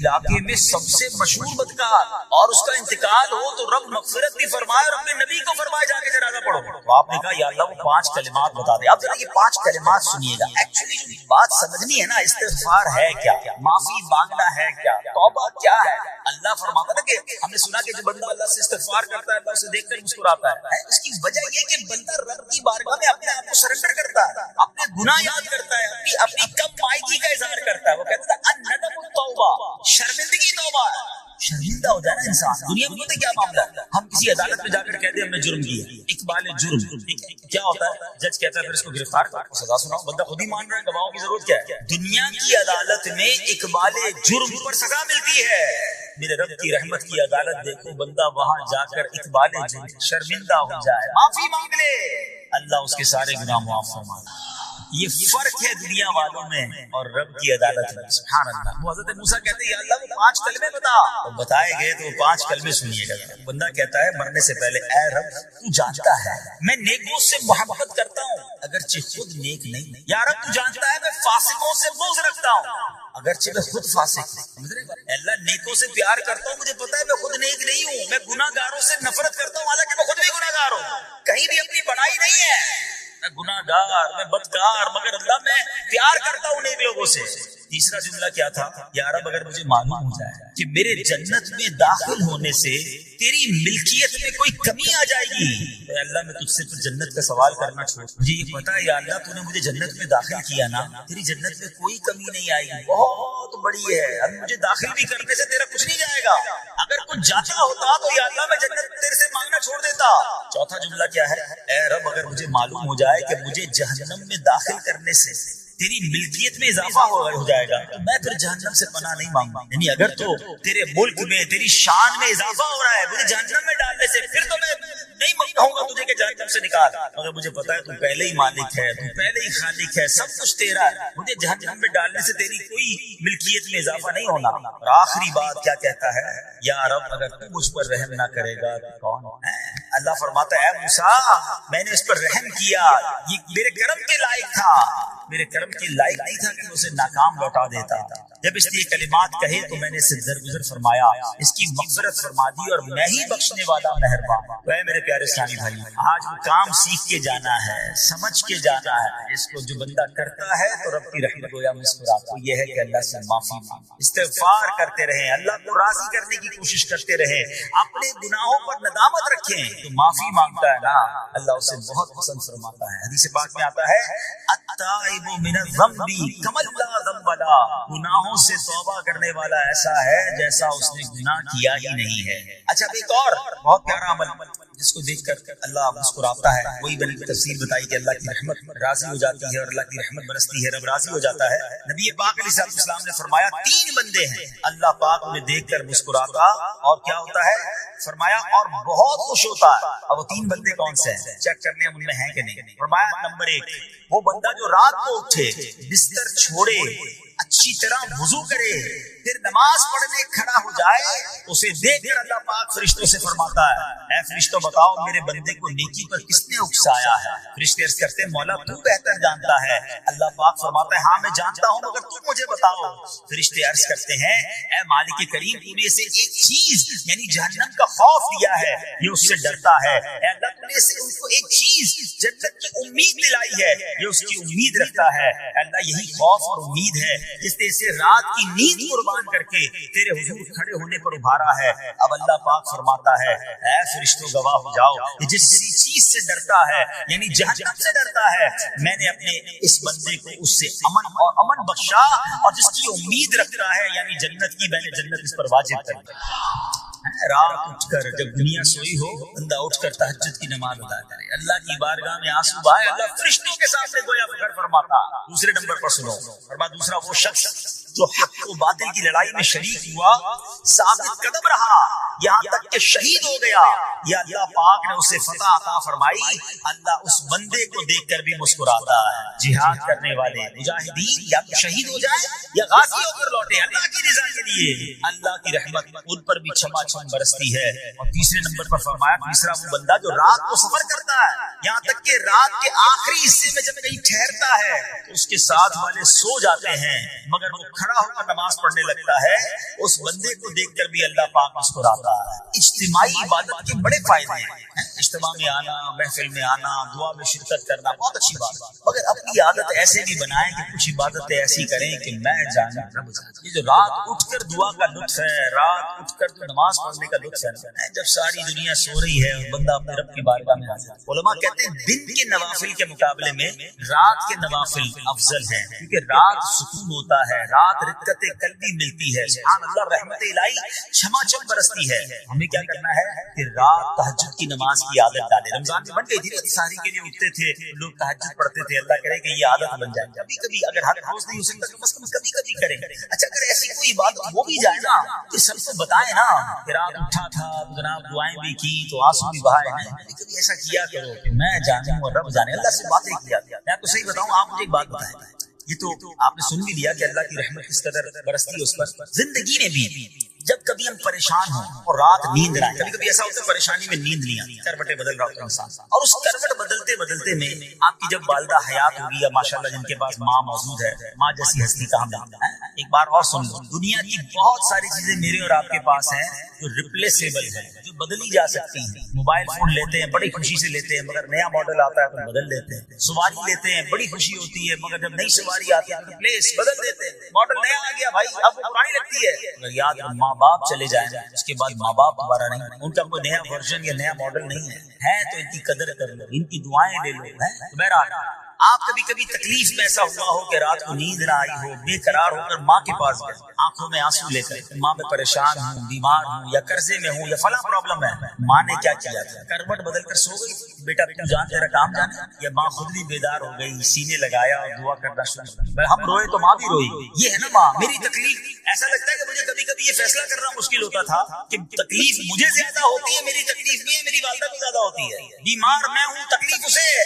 علاقے میں سب سے مشہور بدکار اور اس کا انتقال ہو تو رب مغفرت بھی فرمائے اور اپنے نبی کو فرمائے جا کے جنازہ پڑھو. تو آپ نے کہا یا اللہ وہ 5 کلمات بتا دے. آپ ذرا یہ 5 کلمات سنیے گا. ایکچولی بات سمجھنی ہے نا, استغفار ہے کیا, معافی مانگنا ہے کیا, توبہ کیا ہے. اللہ فرماتا ہے کہ ہم نے سنا کہ جو بندہ اللہ سے استغفار کرتا ہے اللہ اسے دیکھ کر مسکراتا ہے. اس کی وجہ یہ کہ بندہ رب کی بارگاہ میں اپنے آپ کو سرنڈر کرتا ہے, اپنے گناہ یاد کرتا ہے, اپنی کم مائگی کا اظہار کرتا ہے. وہ کہتا ہے الندم التوبہ, شرمندگی توبہ. شرمندہ ہو جائے نا انسان. دنیا میں پتہ کیا معاملہ ہے, ہم کسی عدالت میں جا کر کہتے ہیں ہم نے جرم کیا, اقبال جرم کیا ہوتا ہے, جج کہتا ہے پھر اس کو گرفتار کرو, سزا سناؤ. بندہ خود ہی مان رہا ہے, گواہوں کی ضرورت کیا ہے. دنیا کی عدالت میں اقبال جرم پر سزا ملتی ہے. میرے رب کی رحمت کی عدالت دیکھو, بندہ وہاں جا کر اقبال جرم شرمندہ ہو جائے, معافی مانگ لے, اللہ اس کے سارے گناہ معاف فرما دے. یہ فرق ہے دنیا والوں میں اور رب کی عدالت میں. سبحان اللہ. وہ حضرت موسیٰ کہتے ہیں یا اللہ وہ 5 کلمے بتا. اور بتائے گئے تو وہ 5 کلمے سنیے گا. بندہ کہتا ہے مرنے سے پہلے اے رب تو جانتا ہے میں نیکوں سے محبت کرتا ہوں اگرچہ خود نیک نہیں. یا رب تو جانتا ہے میں فاسقوں سے بغض رکھتا ہوں اگرچہ میں خود فاسق ہوں. اللہ نیکوں سے پیار کرتا ہوں, مجھے پتا ہے میں خود نیک نہیں ہوں. میں گناہ گاروں سے نفرت کرتا ہوں حالانکہ میں خود بھی گناہ گار ہوں. کہیں بھی اپنی بڑائی نہیں ہے, میں گناہ گار, میں بدکار, مگر اللہ میں پیار کرتا ہوں نیک لوگوں سے. تیسرا جملہ کیا تھا, یا رب اگر مجھے معلوم ہو جائے کہ میرے جنت میں داخل ہونے سے تیری ملکیت میں کوئی کمی آ جائے گی تو اللہ میں تجھ سے پھر جنت کا سوال کرنا چھوڑ. مجھے یہ پتا ہے یا اللہ تو نے مجھے جنت میں داخل کیا نا, تیری جنت میں کوئی کمی نہیں آئے گی, بہت بڑی ہے. اب مجھے داخل بھی کرنے سے تیرا کچھ نہیں جائے گا. اگر کچھ جاتا ہوتا تو یا اللہ میں جنت تیرے سے مانگنا چھوڑ دیتا. چوتھا جملہ کیا ہے, اے رب اگر مجھے معلوم ہو جائے کہ مجھے جہنم میں داخل کرنے سے تیری ملکیت میں اضافہ ہو جائے گا تو میں پھر جہنم سے پناہ نہیں مانگا. یعنی اگر تو تیرے ملک میں تیری شان میں اضافہ ہو رہا ہے مجھے جہنم میں ڈالنے سے, پھر تو میں نہیں کہوں گا تجھے کہ جہنم سے نکال. مگر مجھے پتا ہے تو پہلے ہی مالک ہے, تو پہلے ہی خالق ہے, سب کچھ تیرا ہے. مجھے جہنم میں ڈالنے سے تیری کوئی ملکیت میں اضافہ نہیں ہونا. اور آخری بات کیا کہتا ہے, یا رب اگر تو مجھ پر رحم نہ کرے گا تو کون ہے. اللہ فرماتا ہے اے موسیٰ میں نے اس پر رحم کیا, یہ میرے کرم کے لائق تھا, میرے کرم کے لائق نہیں تھا کہ میں اسے ناکام لوٹا دیتا. جب اس نے کلمات کہے تو میں نے اسے درگزر فرمایا, اس کی مغفرت فرما دی اور میں ہی بخشنے والا مہربان. تو اے میرے پیارے اسلامی بھائی, آج وہ کام سیکھ کے جانا ہے, سمجھ کے جانا ہے. اس کو جو بندہ کرتا ہے تو رب کی رحمت گویا مسکراتا. تو یہ ہے کہ اللہ سے معافی مانگیں, استغفار کرتے رہیں, اللہ کو راضی کرنے کی کوشش کرتے رہیں, اپنے گناہوں پر ندامت رکھیں. تو معافی مانگتا ہے نا اللہ اسے بہت پسند فرماتا ہے. حدیث پاک میں آتا ہے التائب من الذنب کمن لا ذنب له, گناہوں سے توبہ کرنے والا ایسا ہے جیسا اس نے گناہ کیا ہی نہیں ہے. اچھا اب ایک اور بہت پیارا عمل جس کو دیکھ کر اللہ مسکراتا ہے, وہی میں نے تفسیر بتائی کہ اللہ کی رحمت راضی ہو جاتی ہے اور اللہ کی رحمت برستی ہے, رب راضی ہو جاتا ہے. نبی پاک علیہ السلام نے فرمایا 3 بندے ہیں اللہ پاک انہیں دیکھ کر مسکراتا اور کیا ہوتا ہے, فرمایا اور بہت خوش ہوتا ہے. اب وہ 3 بندے کون سے ہیں, چیک کرنے ہم ان میں ہیں کہ نہیں. فرمایا نمبر 1 وہ بندہ جو رات کو اٹھے, بستر چھوڑے, اچھی طرح وضو کرے, پھر نماز پڑھنے کھڑا ہو جائے, اسے دیکھ کر اللہ پاک فرشتوں سے فرماتا ہے اے فرشتوں بتاؤ میرے بندے کو نیکی پر کس نے اکسایا ہے. فرشتے عرض کرتے ہیں مولا تو بہتر جانتا ہے. اللہ پاک فرماتا ہے ہاں میں جانتا ہوں مگر تم مجھے بتاؤ. فرشتے عرض کرتے ہیں اے مالک کریم تو نے اسے ایک چیز یعنی جہنم کا خوف دیا ہے, یہ اس سے ڈرتا ہے. اے اللہ تو نے اسے ان کو ایک چیز جنت کی امید دلائی ہے, یہ اس کی امید رکھتا ہے. اللہ یہی خوف اور امید ہے جس نے اسے رات کی نیند قربان کر کے تیرے حضور کھڑے ہونے پر ابھارا ہے. اب اللہ پاک فرماتا ہے اے فرشتوں گواہ ہو جاؤ, جس چیز سے ڈرتا ہے یعنی جہنم سے ڈرتا ہے, میں نے اپنے اس بندے کو اس سے امن بخشا, اور جس کی امید رکھتا ہے یعنی جنت کی, میں نے جنت اس پر واجب کر دی. رات اٹھ کر جب دنیا سوئی ہو بندہ اٹھ کر تہجد کی نماز ادا کرے, اللہ کی بارگاہ میں آنسو بہائے, اللہ فرشتوں کے سامنے گویا فخر فرماتا. دوسرے نمبر پر سنو, فرمایا دوسرا وہ شخص جو حق و باطل کی لڑائی میں شریک ہوا, ثابت قدم رہا, یہاں تک کہ شہید ہو گیا، یا اللہ پاک نے اسے فتح عطا فرمائی، اللہ اس بندے کو دیکھ کر بھی مسکراتا ہے۔ جہاد کرنے والے مجاہدین یا تو شہید ہو جائیں یا غازی ہو کر لوٹے اللہ کی رضا کے لیے، اللہ کی رحمت ان پر بھی چھما چھم برستی ہے۔ اور تیسرے نمبر پر فرمایا تیسرا وہ بندہ جو رات کو سفر کرتا ہے، یہاں تک کہ رات کے آخری حصے میں جب کہیں ٹھہرتا ہے تو اس کے ساتھ والے سو جاتے ہیں مگر وہ کھڑا ہو کر نماز پڑھنے لگتا ہے، اس بندے کو دیکھ کر بھی اللہ پاک مسکراتا ہے۔ اجتماعی عبادت کے بڑے فائدے ہیں، اجتماع میں آنا، محفل میں آنا، دعا میں شرکت کرنا بہت اچھی بات ہے، مگر اپنی عادت ایسے بھی بنائیں کہ کچھ عبادتیں ایسی کریں کہ میں جانا رب جانا۔ یہ جو رات اٹھ کر دعا کا لطف ہے، رات اٹھ کر جو نماز پڑھنے کا لطف ہے، جب ساری دنیا سو رہی ہے اور بندہ اپنے رب کی بارگاہ میں حاضر ہے۔ علماء کہتے ہیں دن کے نوافل کے مقابلے میں رات کے نوافل افضل ہیں، کیونکہ رات سکون ہوتا ہے، رات رقت قلبی ملتی ہے، سبحان اللہ، رحمت الہی چھما چھم برستی ہے۔ ہمیں کیا کرنا ہے کہ رات تہجد کی نماز کی عادت ڈالیں۔ رمضان میں بن گئی تھی، سحری کے لیے اٹھتے تھے لوگ، تہجد پڑھتے تھے، اللہ کرے کہ یہ عادت بن جائے۔ کبھی کبھی اگر ہر روز نہیں ہو سکتا تو کم از کم کبھی کبھی کریں۔ اچھا اگر ایسی کوئی بات ہو بھی جائے نا تو سب کو بتائیں نا کہ رات اٹھا تھا تو جناب دعائیں بھی کی تو آنسو بھی بہائے ہیں، کبھی ایسا کیا کرو کہ میں جانوں اور رب جانے، اللہ سے باتیں کیا۔ میں تو صحیح بتاؤں، آپ مجھے ایک بات بتائیں، یہ تو آپ نے سن بھی لیا کہ اللہ کی رحمت کس قدر برستی ہے اس پر۔ زندگی میں بھی جب کبھی ہم پریشان ہوں اور رات نیند نہ آئے، کبھی کبھی ایسا ہوتا ہے پریشانی میں نیند نہیں آتی، کروٹیں بدل رہا ہوتا ہے انسان، اور اس کروٹ بدلتے بدلتے میں آپ کی جب والدہ حیات ہوگی یا ماشاءاللہ جن کے پاس ماں موجود ہے، ماں جیسی ہستی کہاں ملتا ہے۔ ایک بار اور سن لو، دنیا کی بہت ساری چیزیں میرے اور آپ کے پاس ہیں جو ریپلیسیبل ہیں، جو بدلی جا سکتی ہیں۔ موبائل فون لیتے ہیں بڑی خوشی سے لیتے ہیں، مگر نیا ماڈل آتا ہے تو بدل دیتے ہیں۔ سواری لیتے ہیں بڑی خوشی ہوتی ہے، مگر جب نئی سواری آتی ہے تو ریپلیس بدل دیتے ہیں، ماڈل نیا آ گیا بھائی اب وہ پرانی لگتی ہے۔ مگر یاد رکھو ماں باپ چلے جائیں اس کے بعد ماں باپ دوبارہ نہیں، ان کا کوئی نیا ورژن یا نیا ماڈل نہیں ہے تو ان کی قدر کر لو، ان کی دعائیں لے لو۔ بہرحال آپ کبھی کبھی تکلیف میں ایسا ہوا ہو کہ رات کو نیند نہ آئی ہو، بے قرار ہو کر ماں کے پاس گئے، آنکھوں میں آنسو لے کر، ماں میں پریشان ہوں، بیمار ہوں یا قرضے میں ہوں یا فلاں پرابلم ہے، ماں نے کیا کیا تھا؟ کروٹ بدل کر سو گئی، بیٹا تو جان تیرا کام جانے، یا ماں خود بھی بیدار ہو گئی، سینے لگایا اور دعا کرنا شروع کیا۔ ہم روئے تو ماں بھی روئی، یہ ہے نا ماں میری تکلیف۔ ایسا لگتا ہے کہ مجھے کبھی کبھی یہ فیصلہ کرنا مشکل ہوتا تھا کہ تکلیف مجھے زیادہ ہوتی ہے، میری تکلیف بھی ہے، میری والدہ کو زیادہ ہوتی ہے، بیمار میں ہوں تکلیف اسے ہے،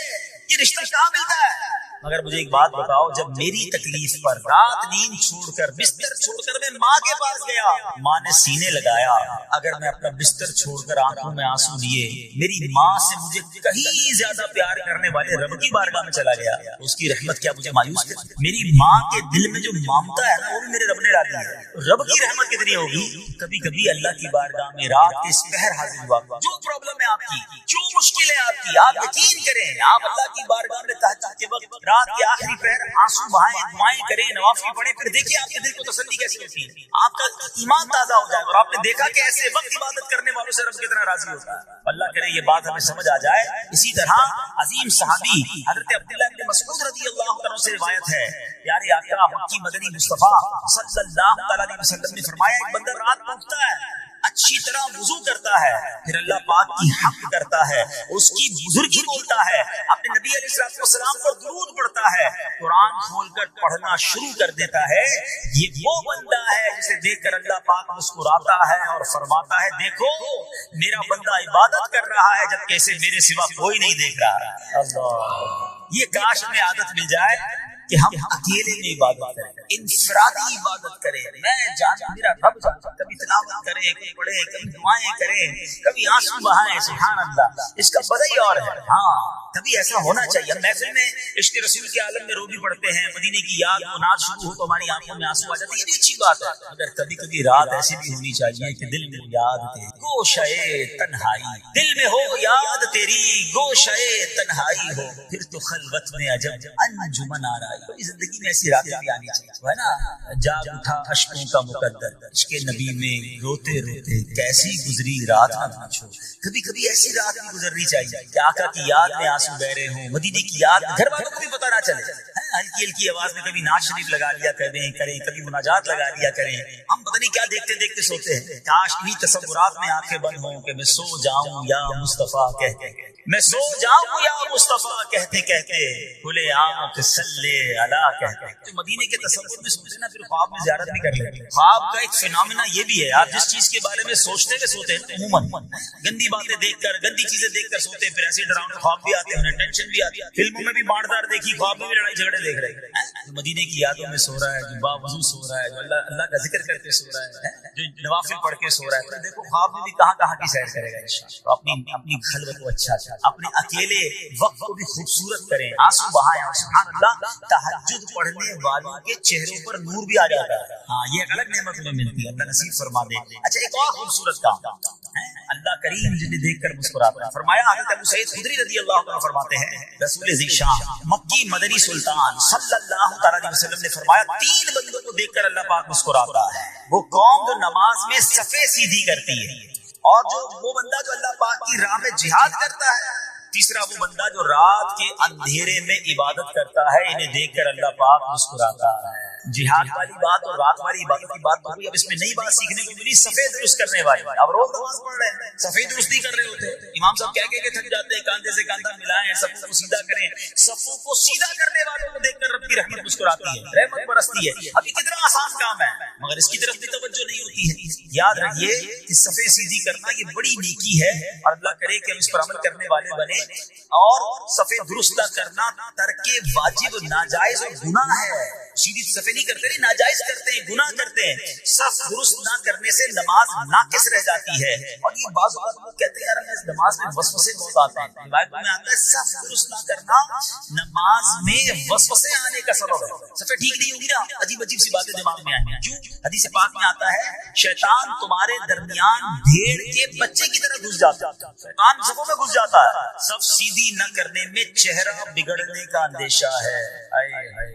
یہ رشتہ کہاں ملتا ہے؟ مگر مجھے ایک بات بتاؤ، جب میری تکلیف پر رات نیند چھوڑ کر بستر چھوڑ کر میں ماں کے پاس گیا، ماں نے سینے لگایا، اگر میں اپنا بستر چھوڑ کر آنکھوں میں آنسو لیے میری ماں سے مجھے کہیں زیادہ پیار کرنے والے رب کی بارگاہ میں چلا گیا، اس کی رحمت کیا مجھے مایوس کر؟ میری ماں کے دل میں جو ممتا ہے نا وہ بھی میرے رب نے ڈالی ہے۔ رب کی رحمت کتنی ہوگی؟ کبھی کبھی اللہ کی بارگاہ میں رات کے اس پہر حاضر ہوا، جو پرابلم ہے آپ کی، جو مشکل ہے آپ کی، آپ یقین کریں آپ اللہ کی بارگاہ میں تہجد کے وقت رات کے آخری پہر آنسو بہائیں، دعائیں کریں، نوافل پڑھیں، پھر دیکھیے آپ کے دل کو تسلی کیسے ہوتی ہے، آپ کا ایمان تازہ ہو جائے گا، اور آپ نے دیکھا کہ ایسے وقت عبادت کرنے والوں سے رب کتنا راضی ہوتا ہے۔ اللہ کرے یہ بات ہمیں سمجھ آ جائے۔ اسی طرح عظیم صحابی حضرت عبداللہ بن مسعود رضی اللہ عنہ سے روایت ہے، پیارے آقا مکی مدنی مصطفیٰ صلی اللہ علیہ وسلم نے فرمایا ایک بندہ رات کو اٹھتا ہے، اچھی طرح وضو کرتا ہے، پھر اللہ پاک کی حمد کرتا ہے، اس کی بزرگی بولتا ہے، اپنے نبی علیہ السلام پر درود پڑھتا ہے، قرآن کھول کر پڑھنا شروع کر دیتا ہے، یہ وہ بندہ ہے جسے دیکھ کر اللہ پاک مسکراتا ہے اور فرماتا ہے دیکھو میرا بندہ عبادت کر رہا ہے جبکہ اسے میرے سوا کوئی نہیں دیکھ رہا۔ اللہ، یہ کاش ہمیں عادت مل جائے کہ ہم اکیلے میں عبادت کریں، انفرادی عبادت کریں، میں جانا میرا رب جانا، کبھی تلاوت کریں، کبھی پڑھیں، کبھی دعائیں کریں، کبھی آنسو بہائیں، سبحان اللہ، اس کا مزہ ہی اور ہے۔ ہاں کبھی ایسا ہونا چاہیے، ہم محفل میں عشق رسول کے عالم میں رو بھی پڑھتے ہیں، مدینے کی یاد و ناد شروع ہو تو ہماری آنکھوں میں آنسو آ جاتے ہیں، یہ بھی اچھی بات ہے، مگر کبھی کبھی رات ایسی بھی ہونی چاہیے کہ دل میں یاد تیری گوشئے تنہائی، دل میں ہو یاد تیری گوشئے تنہائی ہو، پھر تو خلوت میں عجب انجمن آرائی۔ زندگی میں ایسی راتیں بھی آنی چاہیے، ہے نا، جاگ اٹھا اشکوں کا مقدر، عشق نبی میں روتے روتے کیسی گزری رات نہ پوچھو۔ کبھی کبھی ایسی رات بھی گزرنی چاہیے کہ آقا کی یاد میں آنسو بہ رہے ہوں، مدینے کی یاد گھر والوں کو بھی پتہ نہ چلے، ہلکی ہلکی آواز میں کبھی نعت شریف لگا لیا کریں، کبھی مناجات لگا لیا کریں. ہم پتہ نہیں کیا دیکھتے دیکھتے سوتے ہیں. کاش انہی تصورات میں آنکھیں بند ہوں کہ میں سو جاؤں یا مصطفیٰ کہتے میں سو جاؤں یا مصطفیٰ کہتے کہتے کھلے آنکھ صلی علی کہتے. جو مدینے کے تصور میں سوتے نا پھر خواب میں زیارت بھی کر لیتے. خواب کا ایک فینومینا یہ بھی ہے، آپ جس چیز کے بارے میں سوچتے ہوئے سوتے ہیں عموماً گندی باتیں دیکھ کر، گندی چیزیں دیکھ کر سوتے ہیں، پھر ایسے ڈراؤنے خواب بھی آتے ہیں، ٹینشن بھی آتی ہے. فلموں میں بھی باڑدار دیکھی، خواب میں بھی لڑائی جھگڑے دیکھ رہے ہیں. جو مدینے کی یادوں میں سو رہا ہے، جو باوضو سو رہا ہے، جو اللہ کا ذکر کر کے سو رہا ہے، جو نوافل پڑھ کے سو رہا ہے، تو دیکھو خواب میں بھی کہاں کہاں کی سیر کرے گا انشاءاللہ. اپنی خلوت کو اچھا، اپنے اکیلے وقت کو بھی خوبصورت کریں، آنسو بہائیں. اور سبحان اللہ تہجد پڑھنے والوں کے چہروں پر نور بھی آ جاتا ہے. ہاں یہ ایک الگ نعمت میں ملتی ہے، اللہ نصیب فرما دے. اچھا ایک اور خوبصورت کام اللہ کریم جنہیں دیکھ کر مسکراتا ہے. فرمایا حضرت ابو سعید خدری رضی اللہ عنہ فرماتے ہیں رسول ذیشان مکی مدنی سلطان صلی اللہ تعالی علیہ وسلم نے فرمایا 3 بندوں کو دیکھ کر اللہ پاک مسکراتا ہے. وہ قوم جو نماز میں صفیں سیدھی کرتی ہے، اور وہ بندہ جو اللہ پاک کی راہ میں جہاد کرتا ہے. تیسرا وہ بندہ جو رات کے اندھیرے میں عبادت کرتا ہے. انہیں دیکھ کر اللہ پاک مسکراتا ہے. جہاد والی بات اور رات والی عبادت کی بات ہوئی. اب اس میں نئی بات سیکھنے کو ملی، صفیں درست کرنے والی. اب روز نماز پڑھ رہے ہیں، صفیں درست نہیں کر رہے ہوتے. امام صاحب کہہ کے تھک جاتے ہیں، کاندھے سے کاندھا ملائیں، صفوں کو سیدھا کریں. صفوں کو سیدھا کرنے والوں کو دیکھ کر رب کی رحمت مسکراتی ہے، رحمت برستی ہے. اب یہ کتنا آسان کام ہے، مگر اس کی طرف بھی توجہ نہیں ہوتی ہے. یاد رکھیے کہ صفیں سیدھی کرنا یہ بڑی نیکی ہے، اور اللہ کرے کہ ہم اس پر عمل کرنے والے بنے. اور صفیں درست کرنا ترک واجب ناجائز اور گناہ ہے. سیدھی صفیں نہیں کرتے، نہیں ناجائز کرتے ہیں، گناہ کرتے ہیں. صف درست نہ کرنے سے نماز ناقص رہ جاتی ہے. اور یہ بعض لوگ کہتے ہیں یار ہمیں اس نماز میں وسوسے بہت آتے ہیں. روایتوں میں آتا ہے صف درست نہ کرنا نماز میں وسوسے آنے کا سبب ہے. صفیں ٹھیک نہیں ہوگی نا، عجیب عجیب سی باتیں دماغ میں آئیں. کیوں؟ حدیث پاک میں آتا ہے شیطان تمہارے درمیان بھیڑ کے بچے کی طرح گھس جاتا ہے. شیطان صفوں میں گھس جاتا ہے. صف سیدھی نہ کرنے میں چہرہ بگڑنے کا اندیشہ ہے.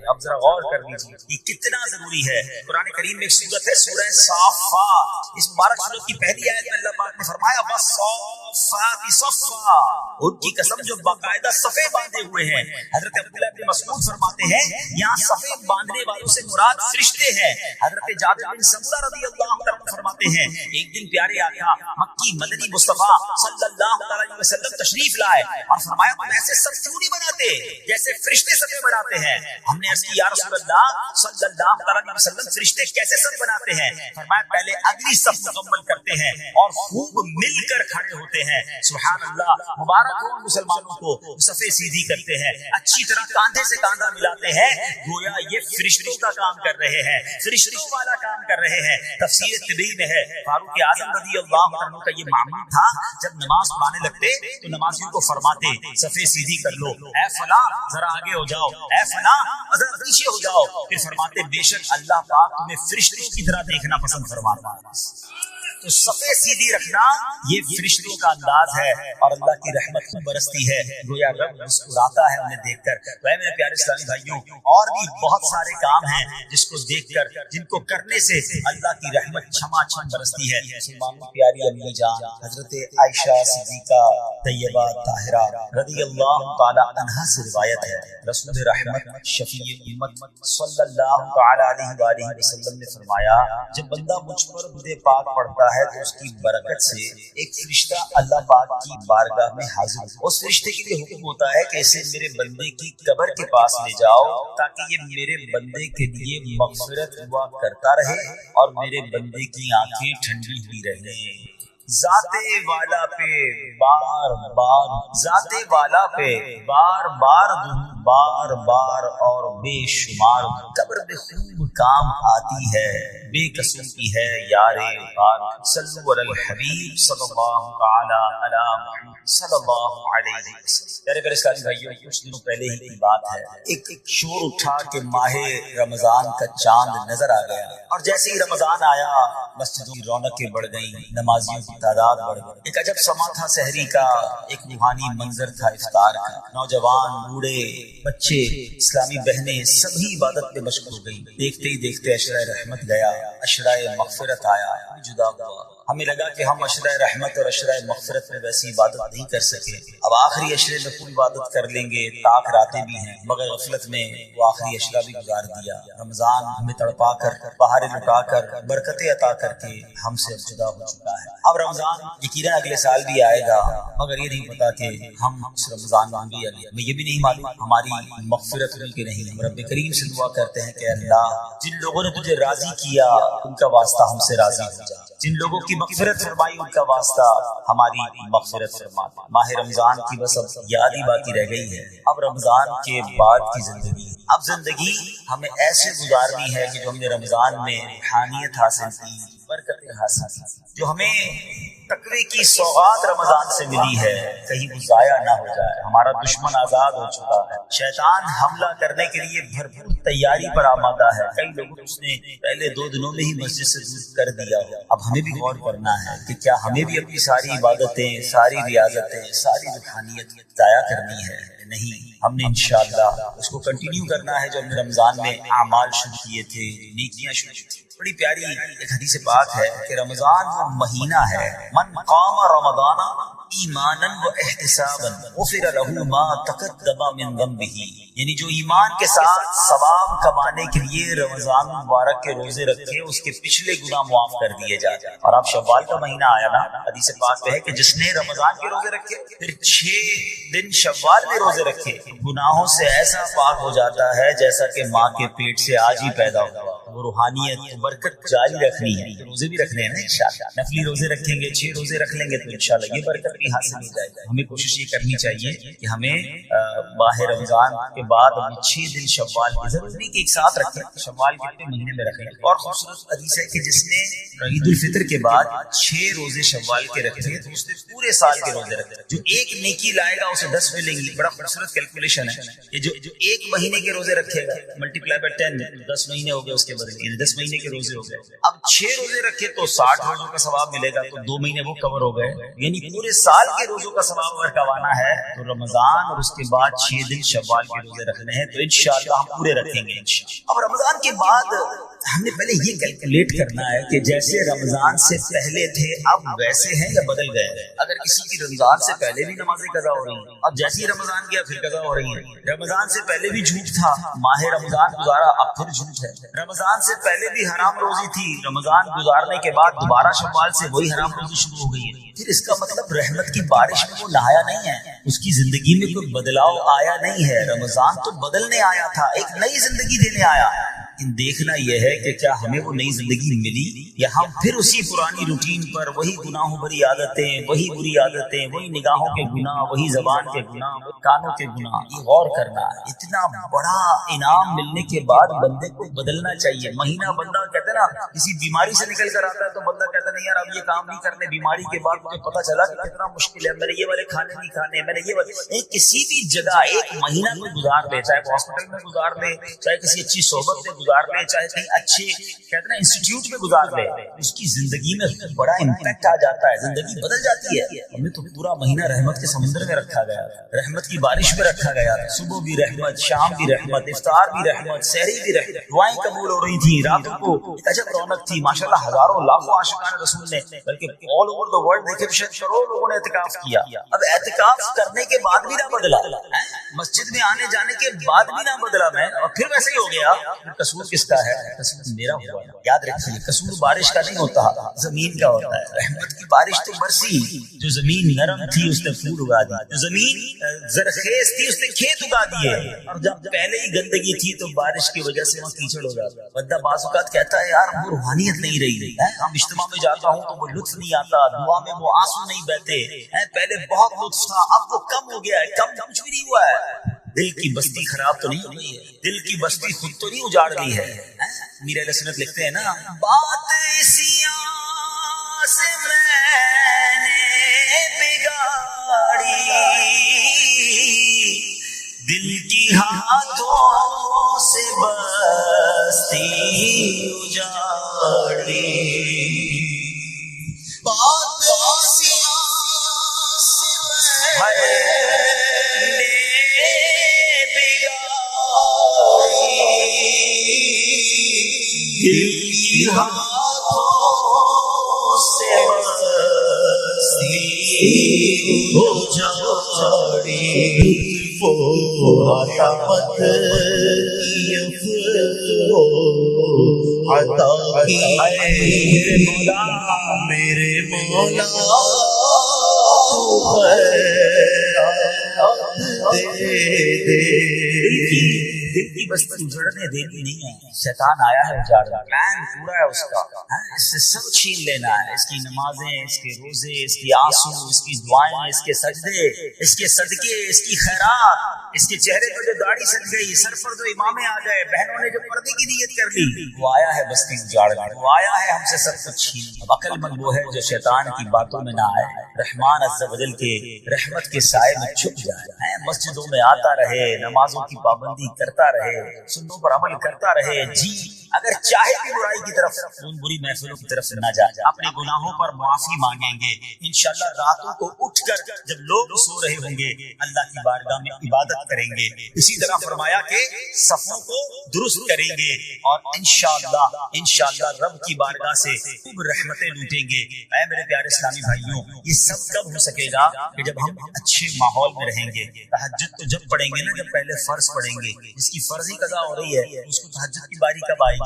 اب ذرا غور کر لیجیے یہ کتنا ضروری ہے. قرآن کریم میں ایک سورت ہے سورہ صافات. اس مبارک سورت کی پہلی آیت میں اللہ پاک نے فرمایا والصافات صفا، ان کی قسم جو باقاعدہ صفیں باندھے ہوئے ہیں. حضرت عبداللہ بن مسعود فرماتے ہیں یہاں صفیں باندھنے والوں سے مراد فرشتے ہیں. حضرت جابر بن سمرہ رضی اللہ عنہ فرماتے ہیں ایک دن پیارے آقا مکی مدنی مصطفیٰ صلی اللہ علیہ وسلم تشریف لائے اور فرمایا تم ایسے صف کیوں نہیں بناتے جیسے فرشتے صفیں بناتے ہیں. ہم نے عرض کی یا رسول اللہ صلی اللہ علیہ وسلم فرشتے کیسے صف بناتے ہیں؟ فرمایا پہلے اگلی صف مکمل کرتے ہیں اور خوب مل کر کھڑے ہوتے ہیں. سبحان اللہ، مبارک ہو مسلمانوں کو صفیں سیدھی کرتے ہیں، اچھی طرح کاندھے سے کاندھا ملاتے ہیں، گویا یہ فرشتوں کا کام کر رہے ہیں، فرشتوں والا کام کر رہے ہیں. تفسیر طبی میں ہے فاروق اعظم رضی اللہ عنہ کا یہ معمول تھا جب نماز پڑھانے لگتے تو نمازیوں کو فرماتے صفیں سیدھی کر لو، اے فلاں ذرا آگے ہو جاؤ، اے فلاں ذرا پیچھے ہو جاؤ. پھر فرماتے بے شک اللہ پاک تمہیں فرشتوں کی طرح دیکھنا پسند فرماتا ہے. تو صفیں سیدھی رکھنا یہ فرشتوں کا انداز ہے اور اللہ کی رحمت برستی ہے. گویا رب مسکراتا ہے انہیں دیکھ کر. تو میرے پیارے اسلامی بھائیوں اور بھی بہت سارے کام ہیں جس کو دیکھ کر جن کو کرنے سے اللہ کی رحمت چھما چھم برستی ہے. مسلمانوں پیاری امی جان حضرت عائشہ صدیقہ طیبہ طاہرہ رضی اللہ تعالی عنہا سے روایت ہے رسول رحمت شفیع امت صلی اللہ تعالی علیہ وآلہ وسلم نے فرمایا جب بندہ مجھ پر درود پاک پڑھتا ہے تو اس کی برکت سے ایک فرشتہ اللہ پاک کی بارگاہ میں حاضر ہے. اس فرشتے کے لیے حکم ہوتا ہے کہ اسے میرے بندے کی قبر کے پاس لے جاؤ تاکہ یہ میرے بندے کے لیے مغفرت دعا کرتا رہے اور میرے بندے کی آنکھیں ٹھنڈی ہوئی رہیں. ذاتے والا پہ بار بار ذاتے والا پہ بار بار بار بار اور بے شمار قبر میں خوب کام آتی ہے، بے قسم کی ہے یار غار. صلو علی الحبیب صلی اللہ تعالی علی محمد صلی اللہ علیہ وسلم. میرے پیارے اسلامی بھائیوں کچھ دنوں پہلے ہی کی بات ہے ایک شور اٹھا کہ ماہ رمضان کا چاند نظر آ گیا اور جیسے ہی رمضان آیا مسجدوں کی رونقیں بڑھ گئیں، نمازیوں کی تعداد بڑھ گئی. ایک عجب سما تھا سحری کا، ایک روحانی منظر تھا افطار کا. نوجوان بوڑھے بچے اسلامی بہنیں سبھی عبادت میں مشغول ہو گئی. دیکھتے ہی دیکھتے عشرہ رحمت گیا عشرۂ مغفرت آیا، جدا ہوا۔ ہمیں لگا کہ ہم عشرۂ رحمت اور عشرۂ مغفرت میں ویسی عبادت نہیں کر سکے، اب آخری عشرے میں کوئی عبادت کر لیں گے، طاق راتیں بھی ہیں، مگر غفلت میں وہ آخری عشرہ بھی گزار دیا۔ رمضان ہمیں تڑپا کر، بہاریں لٹا کر، برکتیں عطا کر کے ہم سے جدا ہو چکا ہے۔ اب رمضان یقیناً اگلے سال بھی آئے گا، مگر یہ نہیں پتا کہ ہم اس رمضان میں بھی آئے، ہمیں یہ بھی نہیں معلوم ہماری مغفرت ہوئی کہ نہیں۔ ہم رب کریم سے دعا کرتے ہیں کہ اللہ، جن لوگوں نے تجھے راضی کیا ان کا واسطہ ہم سے راضی ہو جا، جن لوگوں کی مغفرت فرمائی ان کا واسطہ ہماری مغفرت فرما۔ ماہ رمضان کی بس اب یاد ہی باقی رہ گئی ہے، اب رمضان کے بعد کی زندگی، اب زندگی ہمیں ایسے گزارنی ہے کہ جو ہم نے رمضان میں روحانیت حاصل کی، برکتیں حاصل کی، جو ہمیں تقوی کی سوغات رمضان سے ملی ہے، کہیں وہ ضائع نہ ہو جائے۔ ہمارا دشمن آزاد ہو چکا ہے، شیطان حملہ کرنے کے لیے بھرپور تیاری پر آمادہ ہے، کئی لوگوں کو اس نے پہلے 2 دنوں میں ہی مسجد سے دور کر دیا۔ اب ہمیں بھی غور کرنا ہے کہ کیا ہمیں بھی اپنی ساری عبادتیں، ساری ریاضتیں، ساری روحانیت ضائع کرنی ہے؟ نہیں، ہم نے انشاءاللہ اس کو کنٹینیو کرنا ہے جو ہم نے رمضان میں اعمال شروع کیے تھے، نیکیاں شروع کی تھی۔ بڑی پیاری ایک حدیث پاک ہے کہ رمضان وہ مہینہ ہے، من قام رمضان ایمانا و احتسابا غفر له ما تقدم من ذنبه، یعنی جو ایمان کے ساتھ ثواب کمانے کے لیے رمضان مبارک کے روزے رکھے، اس کے پچھلے گناہ معاف کر دیے جاتے ہیں۔ اور اب شوال کا مہینہ آیا نا، حدیث پاک میں ہے کہ جس نے رمضان کے روزے رکھے پھر 6 دن شوال میں روزے رکھے، گناہوں سے ایسا پاک ہو جاتا ہے جیسا کہ ماں کے پیٹ سے آج ہی پیدا ہوا۔ وہ روحانیت برکت جاری رکھنی ہے، روزے بھی رکھنے ہیں نا انشاءاللہ، نفلی روزے رکھیں گے، 6 روزے رکھ لیں گے تو انشاءاللہ یہ برکت بھی حاصل ہو جائے گا۔ ہمیں کوشش یہ کرنی چاہیے کہ ہمیں ماہ رمضان کے بعد 6 دن شوال کی، ضرورت نہیں کہ ایک ساتھ رکھیں، شوال کے مہینے میں رکھیں۔ اور خوبصورت حدیث ہے کہ جس نے عید الفطر کے بعد 6 روزے شوال کے رکھے تو اس نے پورے سال کے روزے رکھے، جو ایک نیکی لائے گا اسے 10 ملیں گی۔ بڑا خوبصورت کیلکولیشن ہے یہ، جو ایک مہینے کے روزے رکھے گا ملٹیپلائی بائی 10، 10 مہینے ہو گئے اس کے بدلے، یعنی 10 مہینے کے روزے ہو گئے۔ اب 6 روزے رکھے تو 60 روزوں کا ثواب ملے گا، تو 2 مہینے وہ کور ہو گئے، یعنی پورے سال کے روزوں کا ثواب اگر کمانا ہے تو رمضان اور اس کے بعد 6 دن شوال کے روزے رکھنے ہیں، تو انشاءاللہ ہم پورے رکھیں گے انشاءاللہ۔ اب رمضان کے بعد ہم نے پہلے یہ کیلکولیٹ کرنا ہے کہ جیسے رمضان سے پہلے تھے اب ویسے ہیں یا بدل گئے۔ اگر کسی کی رمضان سے پہلے بھی نمازیں قضا ہو رہی ہیں، اب جیسے ہی رمضان گیا پھر قضا ہو رہی ہیں، رمضان سے پہلے بھی جھوٹ تھا، ماہ رمضان گزارا اب پھر جھوٹ ہے، رمضان سے پہلے بھی حرام روزی تھی، رمضان گزارنے کے بعد دوبارہ شوال سے وہی حرام روزی شروع ہو گئی ہے۔ پھر اس کا مطلب رحمت کی بارش میں وہ نہایا نہیں ہے، اس کی زندگی میں کوئی بدلاؤ آیا نہیں ہے۔ رمضان تو بدلنے آیا تھا، ایک نئی زندگی دینے آیا، لیکن دیکھنا یہ ہے کہ کیا ہمیں وہ نئی زندگی ملی یا ہم پھر اسی پرانی روٹین پر، وہی گناہوں بھری عادتیں، وہی بری عادتیں، وہی نگاہوں کے گناہ، وہی زبان کے گناہ، وہی کانوں کے گناہ۔ یہ غور کرنا ہے، اتنا بڑا انعام ملنے کے بعد بندے کو بدلنا چاہیے۔ مہینہ بندہ کہتے نا کسی بیماری سے نکل کر آتا ہے تو بندہ کہتا نہیں یار اب یہ کام نہیں کرنے، بیماری کے بعد مجھے پتا چلا کہ کتنا مشکل ہے، میں نے یہ والے کھانے نہیں کھانے، میں نے یہ والے، کسی بھی جگہ ایک مہینہ میں گزار لے، چاہے ہاسپٹل میں گزار لے، چاہے کسی اچھی صحبت میں گزار لے، چاہے کہیں اچھے کہتے ہیں انسٹیٹیوٹ میں گزار لے، اس کی زندگی میں بڑا امپیکٹ آ جاتا ہے، زندگی بدل جاتی ہے۔ ہمیں تو پورا مہینہ رحمت کے سمندر میں رکھا گیا، رحمت کی بارش میں رکھا گیا، صبح بھی رحمت، شام بھی رحمت، افطار بھی رحمت، سحری بھی رحمت، دعائیں قبول ہو رہی تھی، راتوں کو عجب رونق تھی، ماشاءاللہ ہزاروں لاکھوں عاشقان رسول نے، بلکہ آل اوور دا ورلڈ دیکھے شاید کروڑوں لوگوں نے اعتکاف کیا۔ اب اعتکاف کرنے کے بعد بھی نہ بدلا، مسجد میں آنے جانے کے بعد بھی نہ بدلا میں، اور پھر ویسے ہی ہو گیا، قصور کس کا ہے؟ قصور میرا ہوا۔ یاد رکھیے قصور بارش کا نہیں ہوتا، زمین کا ہوتا ہے۔ رحمت کی بارش تو برسی، جو زمین نرم تھی اس نے پھول اگا دی، جو زمین زرخیز تھی اس نے کھیت اگا دیے، اور جب پہلے ہی گندگی تھی تو بارش کی وجہ سے وہاں کیچڑ ہو جاتا۔ بندہ بعض اوقات کہتا ہے یار وہ روحانیت نہیں رہی، ہم اجتماع میں جاتا ہوں تو وہ لطف نہیں آتا، دعا میں وہ آنسو نہیں بہتے، پہلے بہت لطف تھا اب وہ کم ہو گیا ہے۔ کم کچھ بھی نہیں ہوا ہے، دل کی بستی خراب تو نہیں ہو گئی ہے، دل کی بستی خود تو نہیں اجاڑ گئی ہے۔ میرے اہل سنت لکھتے ہیں نا، بات اسیاں سے میں نے بگاڑی، دل کی ہاتھوں سے بستی اجاڑی، بات اسیاں سے میں نے دل کی ہاتھوں سے مستی ہو جاڑی وہ رحمت کی عطا کی میرے مولا تو خیرات دے دل کی بستی اجڑنے دینی نہیں ہے. شیطان آیا ہے اجاڑنا، پلان پورا ہے اس کا، اس سے سب چھین لینا ہے. اس کی نمازیں، اس کے روزے، اس کی آنسو، اس کی دعائیں، اس کے سجدے، اس کے صدقے، اس کی خیرات، اس کے چہرے پر جو داڑھی سج گئی، سر پر جو امامے آ گئے، بہنوں نے جو پردے کی نیت کر لی، وہ آیا ہے بستی اجاڑنا، وہ آیا ہے ہم سے سب کچھ چھین. اب عقل مند وہ ہے جو شیطان کی باتوں میں نہ آئے، رحمان عز و جل کے رحمت کے سائے میں چھپ جائے، مسجدوں میں آتا رہے، نمازوں کی پابندی کرتا رہے، سنتوں پر عمل کرتا رہے. جی اگر چاہے بھی برائی کی طرف، ان بری محفلوں کی طرف نہ جائے، اپنے گناہوں پر معافی مانگیں گے انشاءاللہ. راتوں کو اٹھ کر جب لوگ سو رہے ہوں گے اللہ کی بارگاہ میں عبادت کریں گے. اسی طرح فرمایا کہ صفوں کو درست کریں گے اور انشاءاللہ رب کی بارگاہ سے خوب رحمتیں لوٹیں گے. اے میرے پیارے اسلامی بھائیوں، یہ سب کب ہو سکے گا کہ جب ہم اچھے ماحول میں رہیں گے. تہجد تو جب پڑھیں گے نا، جب پہلے فرض پڑھیں گے، جس کی فرضی قضا ہو رہی ہے اس کو تہجد کی باری کب آئے گی؟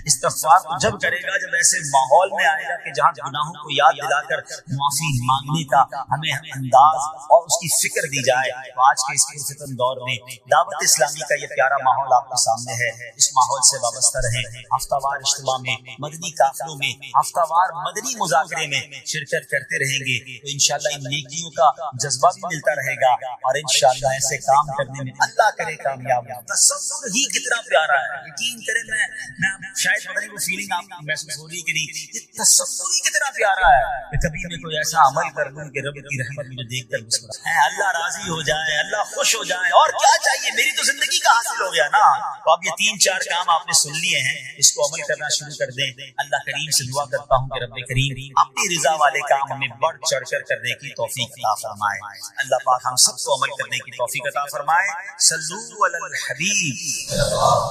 استغفار تو جب کرے گا جب ایسے ماحول میں آئے گا کہ جہاں گناہوں کو یاد دلا کر معافی مانگنے کا ہمیں انداز اور اس کی فکر دی جائے. تو آج کے اس پرفتن دور میں دعوت اسلامی کا یہ پیارا ماحول آپ کے سامنے ہے. اس ماحول سے وابستہ رہیں. ہفتہ وار اجتماع میں، مدنی قافلوں میں، ہفتہ وار مدنی مذاکرے میں شرکت کرتے رہیں گے تو انشاءاللہ ان نیکیوں کا جذبہ بھی ملتا رہے گا اور انشاءاللہ ایسے کام کرنے میں اللہ کرے کامیاب. تصور ہی کتنا پیارا ہے، یقین کریں، میں شاید پتہ نہیں وہ فیلنگ آپ محسوس ہو رہی کہ نہیں، یہ تصور ہی کتنا پیارا ہے کہ کبھی میں کوئی ایسا عمل کر لوں کہ رب کی رحمت مجھے دیکھ کر مسکرائے، اللہ راضی ہو جائے، اللہ خوش ہو جائے. اور کیا چاہیے؟ میری تو زندگی کا حاصل ہو گیا نا. تو اب یہ 3-4 کام آپ نے سن لیے ہیں، اس کو عمل کرنا شروع کر دیں. اللہ کریم سے دعا کرتا ہوں کہ رب کریم اپنی رضا والے کام ہمیں بڑھ چڑھ کر کرنے کی توفیق عطا فرمائے. اللہ پاک ہم سب کو عمل کرنے کی توفیق عطا فرمائے. صلو علی الحبیب.